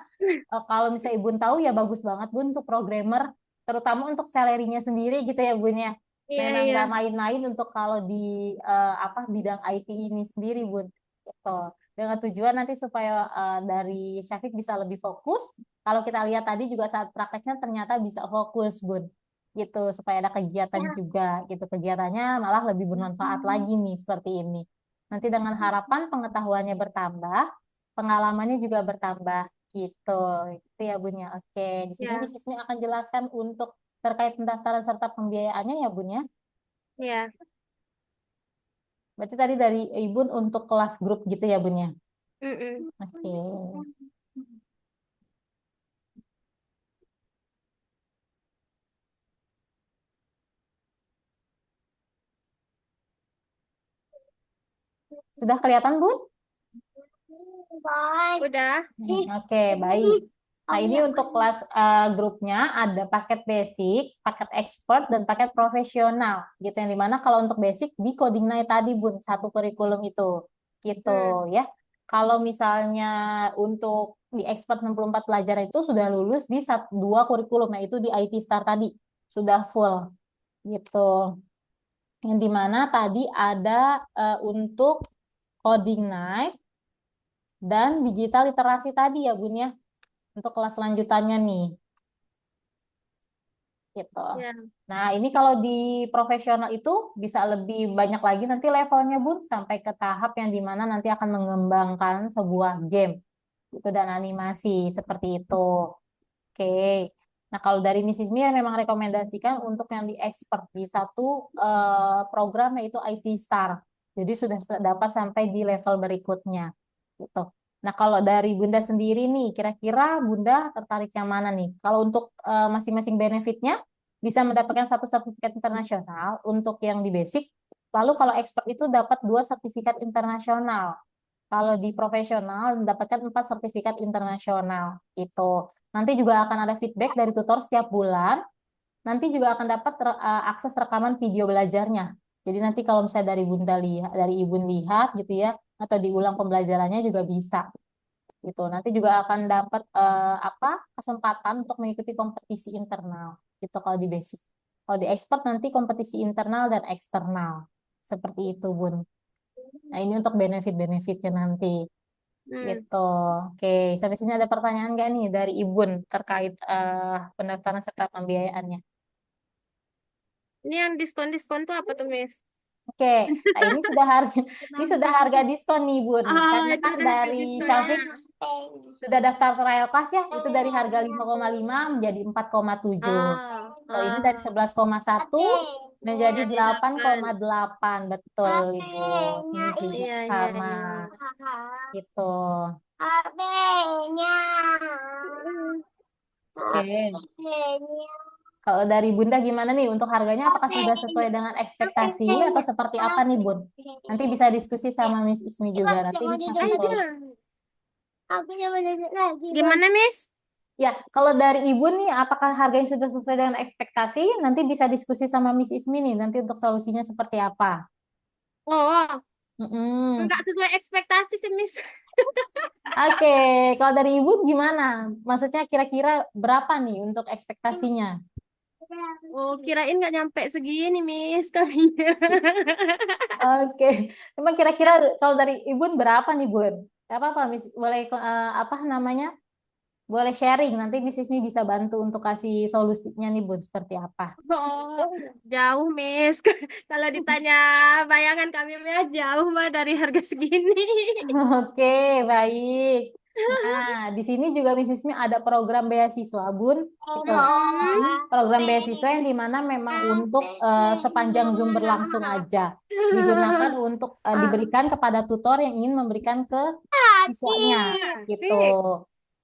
kalau misalnya Ibu tahu ya bagus banget Bun untuk programmer terutama untuk salary-nya sendiri gitu ya Bun ya. Iya, Memang iya. nggak main-main untuk kalau di bidang IT ini sendiri Bun. Gitu. Dengan tujuan nanti supaya dari Syafiq bisa lebih fokus. Kalau kita lihat tadi juga saat prakteknya ternyata bisa fokus Bun. Gitu supaya ada kegiatan juga gitu. Kegiatannya malah lebih bermanfaat lagi nih seperti ini. Nanti dengan harapan pengetahuannya bertambah, pengalamannya juga bertambah gitu. Itu ya Bun ya. Oke, di sini Ya, Mrs. Mi akan jelaskan untuk terkait pendaftaran serta pembiayaannya ya Bun ya. ya. Berarti tadi dari Ibu untuk kelas grup gitu ya Bun ya. Mm-mm. Oke. Sudah kelihatan Bun? Udah. Oke, baik. Nah, ini untuk kelas grupnya ada paket basic, paket expert, dan paket profesional. Gitu, yang dimana kalau untuk basic di Coding Night tadi, Bun, satu kurikulum itu. Gitu, Hmm. ya. Kalau misalnya untuk di expert 64 pelajaran itu sudah lulus di dua kurikulum, yaitu di IT Star tadi. Sudah full. Gitu. Yang dimana tadi ada untuk Coding Night dan digital literasi tadi ya, Bun, ya. Untuk kelas selanjutannya nih. Gitu. Ya. Nah, ini kalau di profesional itu bisa lebih banyak lagi nanti levelnya Bun sampai ke tahap yang dimana nanti akan mengembangkan sebuah game itu dan animasi seperti itu. Oke. Nah, kalau dari Mrs. Mia memang rekomendasikan untuk yang di expert di satu program yaitu IT Star. Jadi sudah dapat sampai di level berikutnya. Gitu. Nah, kalau dari Bunda sendiri nih, kira-kira Bunda tertarik yang mana nih? Kalau untuk masing-masing benefitnya, bisa mendapatkan satu sertifikat internasional untuk yang di basic. Lalu kalau expert itu dapat 2 sertifikat internasional. Kalau di profesional mendapatkan 4 sertifikat internasional. Itu. Nanti juga akan ada feedback dari tutor setiap bulan. Nanti juga akan dapat akses rekaman video belajarnya. Jadi nanti kalau misalnya dari Bunda lihat, dari Ibu lihat gitu ya, atau diulang pembelajarannya juga bisa gitu. Nanti juga akan dapat kesempatan untuk mengikuti kompetisi internal gitu kalau di basic. Kalau di expert nanti kompetisi internal dan eksternal. Seperti itu, Bun. Nah, ini untuk benefit-benefitnya nanti gitu. Oke, sampai sini ada pertanyaan nggak nih dari Ibun terkait pendaftaran serta pembiayaannya? Ini yang diskon-diskon tuh apa tuh, Miss? Oke, nah ini sudah harga diskon nih, Bun. Oh, Karena itu kan udah harga dari diskonnya. Syafiq sudah daftar trial class ya, itu dari harga 5,5 menjadi 4,7. Kalau ini dari 11,1 menjadi Jadi 8,8. Betul, Ibu. Ini juga Iya, iya, sama iya. gitu. HP-nya. Oke. HP-nya. Kalau dari Bunda gimana nih untuk harganya? Apakah sudah sesuai dengan ekspektasi atau seperti apa nih, Bun? Nanti bisa diskusi sama Miss Ismi juga. Nanti Miss kasih solusi. Aku coba duduk lagi. Gimana, Miss? Ya, kalau dari Ibu nih, apakah harga yang sudah sesuai dengan ekspektasi? Nanti bisa diskusi sama Miss Ismi nih, nanti untuk solusinya seperti apa. Oh, Mm-mm. nggak sesuai ekspektasi sih, Miss. Oke, kalau dari Ibu gimana? Maksudnya kira-kira berapa nih untuk ekspektasinya? Oh, kirain nggak nyampe segini, Miss, kalinya. Oke, emang kira-kira kalau dari Ibu berapa nih, Bun? Gak apa-apa, Miss. Boleh apa namanya? Boleh sharing, nanti Miss Ismi bisa bantu untuk kasih solusinya nih, Bun, seperti apa. Oh, jauh, Miss. Kalau ditanya bayangan kami mah jauh mah dari harga segini. Oke, baik. Nah, di sini juga Miss Ismi ada program beasiswa, Bun. Gitu. Program beasiswa yang dimana memang untuk sepanjang Zoom berlangsung aja. Digunakan untuk diberikan kepada tutor yang ingin memberikan ke siswanya. Gitu.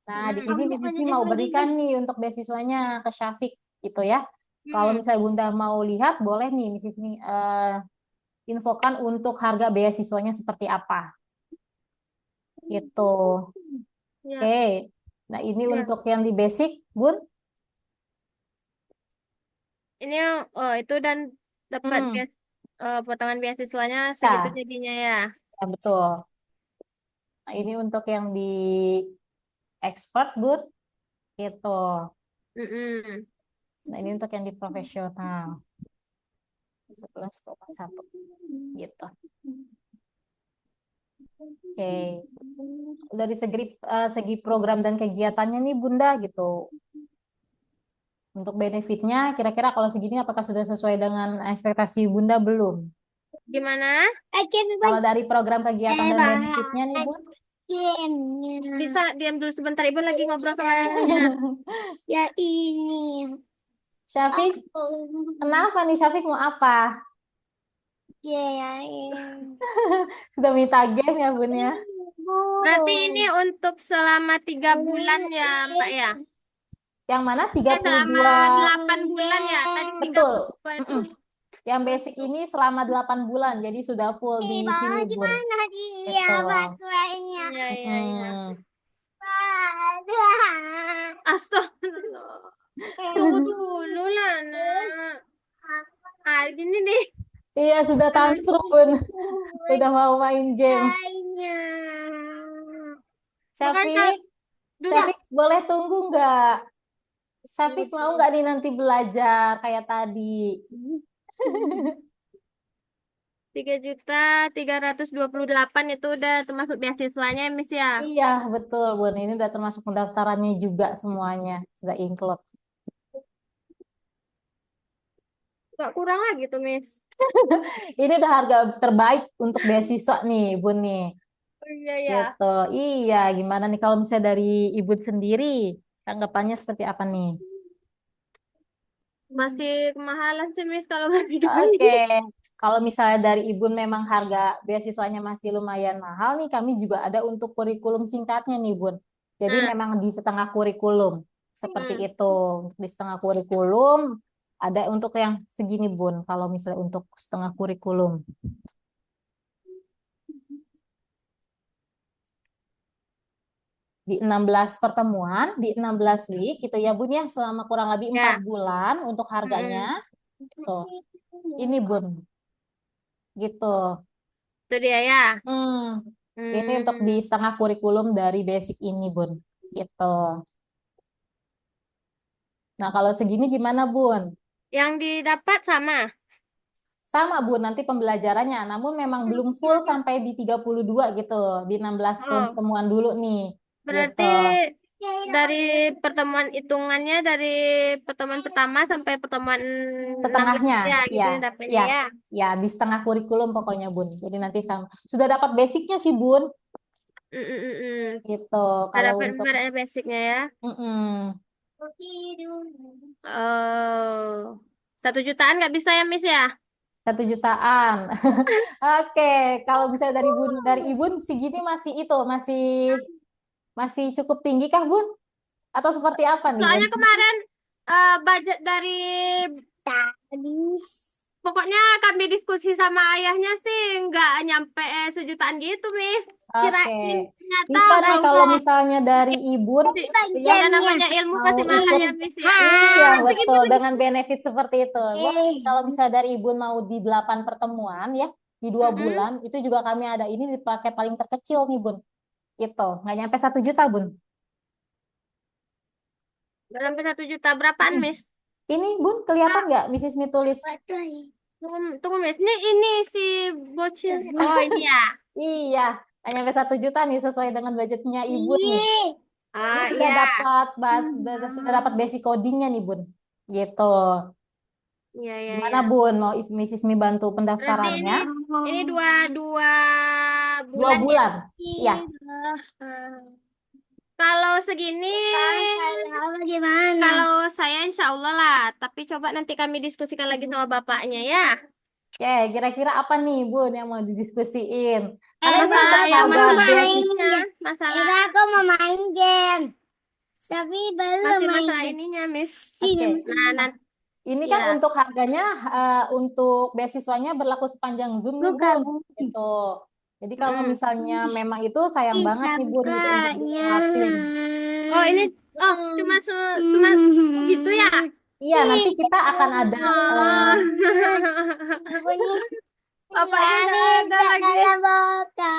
Nah, di sini Miss Ismi mau berikan nih untuk beasiswanya ke Syafiq. Gitu ya. Kalau misalnya Bunda mau lihat, boleh nih Miss Ismi infokan untuk harga beasiswanya seperti apa. Gitu. Ya, Oke. Nah, ini ya. untuk yang di basic, Bun. Ini itu dan dapat Hmm. potongan beasiswanya segitu Ya, jadinya ya. ya betul. Nah, ini untuk yang di expert, Bun. Itu. Mm-mm. Nah, ini untuk yang di profesional. 11,1 gitu. Oke. Dari segi program dan kegiatannya nih, Bunda gitu. Untuk benefitnya, kira-kira kalau segini apakah sudah sesuai dengan ekspektasi Bunda belum? Gimana? Kalau dari program kegiatan dan benefitnya nih, Bun? Bisa diam dulu sebentar, Ibu lagi ngobrol sama Missnya. Ya ini. Syafiq, kenapa nih Syafiq mau apa? Ya, Sudah minta game ya, Bun ya? Berarti ini untuk selama 3 bulan ya, Mbak ya? Yang mana? Selama 32. 8 bulan ya. Tadi Betul. 32 itu. Yang basic ini selama 8 bulan, jadi sudah full di sini, Bun. Gimana dia Gitu. batuannya? Iya, iya, iya. Ada. Astagfirullah. Tunggu dulu lah, nak. Ah, gini nih. Iya, sudah transfer, Bun. Udah mau main game. Kayaknya. Makanya Syafiq, dulu Syafiq boleh tunggu nggak? Syafiq mau nggak nih nanti belajar kayak tadi? 3.328 itu udah termasuk beasiswanya, Miss ya. Iya, betul, Bun. Ini udah termasuk pendaftarannya juga semuanya. Sudah include. Gak kurang lagi tuh, Miss. Ini udah harga terbaik untuk beasiswa nih, Bun nih. Oh, iya ya. Gitu. Iya, gimana nih kalau misalnya dari Ibu sendiri? Tanggapannya seperti apa nih? Masih kemahalan sih, Miss, kalau bagi Oke. Kalau misalnya dari Ibu memang harga beasiswanya masih lumayan mahal nih, kami juga ada untuk kurikulum singkatnya nih, Bun. Jadi Nah, memang di setengah kurikulum. Seperti itu. Di setengah kurikulum ada untuk yang segini, Bun. Kalau misalnya untuk setengah kurikulum. Di 16 pertemuan, di 16 week gitu ya, Bun ya, selama kurang lebih 4 ya. bulan untuk harganya. Gitu. Ini, Bun. Gitu. Itu dia ya. Hmm. Ini untuk di Hmm. setengah kurikulum dari basic ini, Bun. Gitu. Nah, kalau segini gimana, Bun? Yang didapat sama. Sama, Bun, nanti pembelajarannya. Namun memang belum full sampai di 32 gitu. Di 16 Oh, pertemuan dulu nih. Gitu. berarti dari pertemuan hitungannya dari pertemuan pertama sampai pertemuan 16 Setengahnya, ya gitu ya, yang dapatnya ya, ya. ya, di setengah kurikulum pokoknya, Bun. Jadi nanti sama. Sudah dapat basicnya sih, Bun. Mm, mm, mm, mm. Gitu. Udah Kalau dapat untuk, ibaratnya basicnya ya. mm-mm. Oh, 1 jutaan nggak bisa ya Miss ya? 1 jutaan. Oke, kalau bisa dari Ibun segini masih itu masih masih cukup tinggi kah, Bun? Atau seperti apa nih, Bun? Soalnya kemarin budget dari Habis. pokoknya kami diskusi sama ayahnya sih nggak nyampe 1 jutaan gitu Miss. Oke. Kirain ternyata Bisa nih kalau mahal. misalnya dari Ibun Tapi gitu ya yang namanya ilmu mau pasti mahal ikut. ya Miss ya. Iya, Segitu betul. lagi. Dengan benefit seperti itu. Boleh nih kalau misalnya dari Ibun mau di 8 pertemuan ya, di 2 bulan, itu juga kami ada ini dipakai paling terkecil nih, Bun. Gitu. Nggak nyampe 1 juta, Bun. Nggak sampai 1 juta berapaan Mm. Miss? Ini, Bun, kelihatan nggak Mrs. Mi tulis? Tunggu Miss. Ini si bocil. Oh ini ya. Iya, nggak nyampe 1 juta nih sesuai dengan budgetnya Ibu nih. Ini Ah sudah iya. dapat sudah dapat basic codingnya nih, Bun. Gitu. Iya iya Gimana, iya. Bun? Mau Mrs. Mi bantu Berarti ini pendaftarannya? ini dua dua dua bulan ya. bulan. Iya. Ah. Kalau segini, Kalau gimana? kalau saya insya Allah lah. Tapi coba nanti kami diskusikan lagi sama bapaknya ya. Oke, kira-kira apa nih, Bun, yang mau didiskusiin? Karena ini untuk Masalah ya harga masalah beasiswa. ininya, masalah Aku mau main game. Tapi belum masih main masalah game. ininya, Miss. Oke. Nah, nanti Ini kan ya. untuk harganya, untuk beasiswanya berlaku sepanjang Zoom nih, Buka Bun. buku. Gitu. Jadi kalau Mm. misalnya memang itu sayang banget Bisa nih, Bun, gitu untuk bukanya. dilewatin. Oh, ini oh cuma cuma gitu ya. Iya, nanti kita akan ada Oh. Bunyi Bapaknya nggak ada lagi. boka.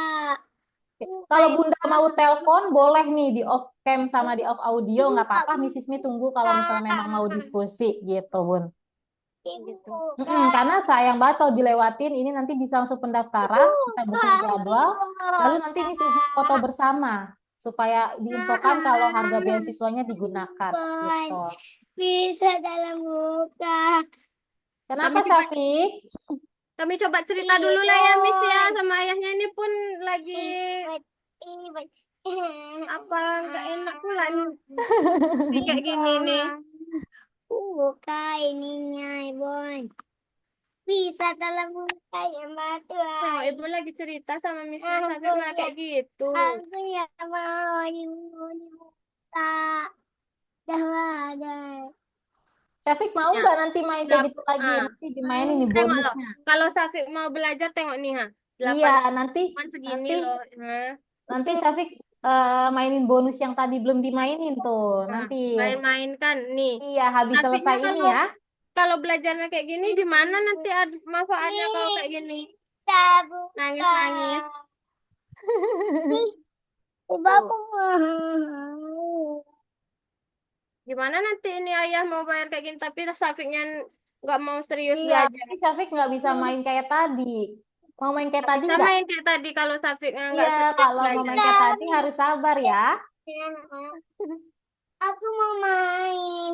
kalau Bunda mau telepon boleh nih di off cam sama di off audio nggak apa-apa. Mrs. Mi tunggu kalau misalnya memang mau diskusi gitu, Bun. Gitu. Karena sayang banget kalau dilewatin ini nanti bisa langsung pendaftaran, kita booking jadwal, lalu nanti ini izin foto bersama supaya diinfokan kalau harga beasiswanya digunakan gitu. Bisa dalam buka. Kenapa, Kami coba Syafiq? kami coba cerita dulu lah ya, Miss ya, sama ayahnya ini pun lagi apa nggak enak pula nih kayak gini nih. Buka ininya, Ibu. Bisa dalam buka ya, Mbak Oh, Tuan. ibu lagi cerita sama Miss tapi malah kayak gitu. Aku ya mau dibuka. Dah ada. Syafiq mau Ya, nggak nanti main kayak nggak gitu lagi? ah. Nanti dimainin nih Tengok loh. bonusnya. Kalau Safik mau belajar tengok nih ha. Iya, 8 nanti segini nanti loh. Hah? nanti Syafiq mainin bonus yang tadi belum dimainin tuh. Nah, Nanti main-main kan nih. iya habis Safiknya selesai ini kalau ya. kalau belajarnya kayak gini gimana nanti manfaatnya kalau kayak gini? Bisa buka. Nangis-nangis. Ibu aku Tuh. mau. Gimana nanti ini ayah mau bayar kayak gini tapi Safiknya nggak mau serius Iya, belajar. nanti Syafiq nggak bisa main kayak tadi. Mau main kayak Nggak tadi bisa nggak? main kayak tadi kalau Safiknya Iya, nggak serius kalau mau main belajar. kayak tadi harus sabar ya. Aku mau main.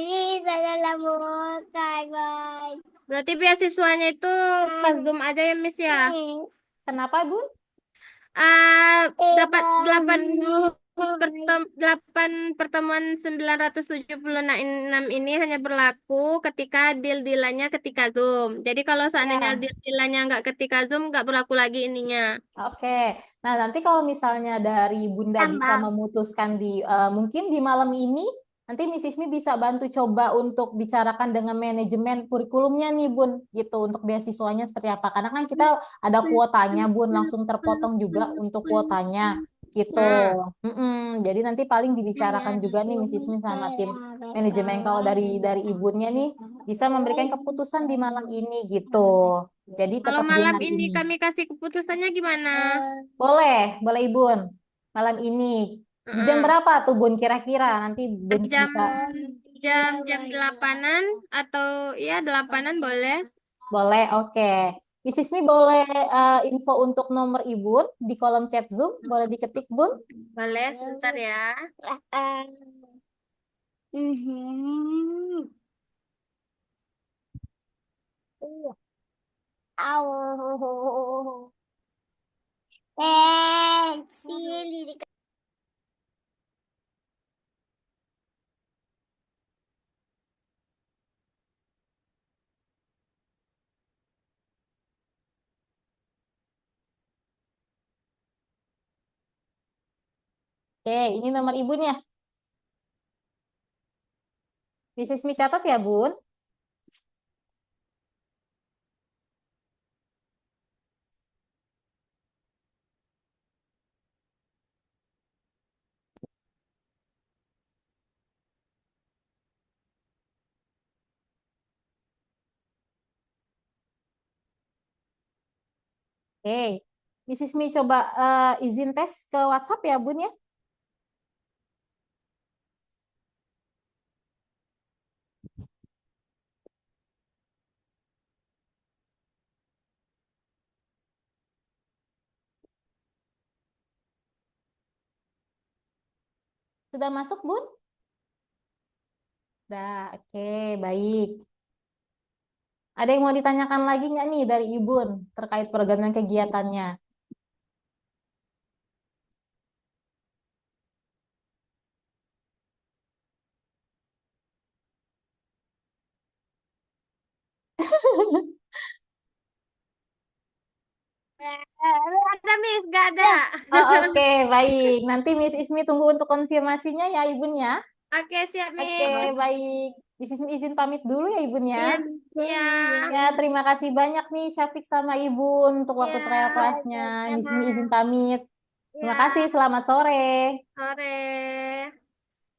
Bisa dalam buka, guys. Berarti beasiswanya itu pas Zoom aja ya Miss ya. Kenapa, Bun? Dapat 8 Pertemuan 976 ini hanya berlaku ketika deal-dealannya ketika Zoom. Jadi kalau seandainya Ya. deal-dealannya nggak ketika Zoom, nggak berlaku lagi ininya. Oke, nah nanti kalau misalnya dari Bunda bisa Tambah. memutuskan di mungkin di malam ini, nanti Miss Ismi bisa bantu coba untuk bicarakan dengan manajemen kurikulumnya nih Bun, gitu untuk beasiswanya seperti apa. Karena kan kita ada kuotanya Bun, langsung terpotong juga untuk kuotanya, gitu. Nah, Jadi nanti paling dibicarakan juga nih Miss Ismi sama tim manajemen kalau dari ibunya nih bisa memberikan keputusan di malam ini gitu. Jadi kalau tetap di malam hari ini ini. kami kasih keputusannya gimana? Boleh Ibun. Malam ini. Di jam Heeh. berapa tuh Bun kira-kira? Nanti Bun Jam bisa, jam jam 8-an atau ya 8-an boleh. boleh, oke. Miss Ismi boleh info untuk nomor Ibun di kolom chat Zoom, boleh diketik Bun? Boleh sebentar ya. Mhm. Au. Pensil. Oke, ini nomor Ibunnya. Miss Ismi catat ya Bun? Oke. Miss Ismi coba izin tes ke WhatsApp ya Bun ya? Sudah masuk Bun? Dah, oke, baik. Ada yang mau ditanyakan lagi nggak nih dari Ibun terkait program dan kegiatannya? Ada Miss, gak ada. Oh, oke, baik. Nanti Miss Ismi tunggu untuk konfirmasinya ya, Ibun ya. Oke, siap Oke, Miss. baik. Miss Ismi izin pamit dulu ya, Ibun ya. Iya, iya, Ya, terima kasih banyak nih Syafiq sama Ibun untuk waktu trial iya, kelasnya. Miss Ismi izin pamit. Terima kasih, iya. selamat sore. Sore.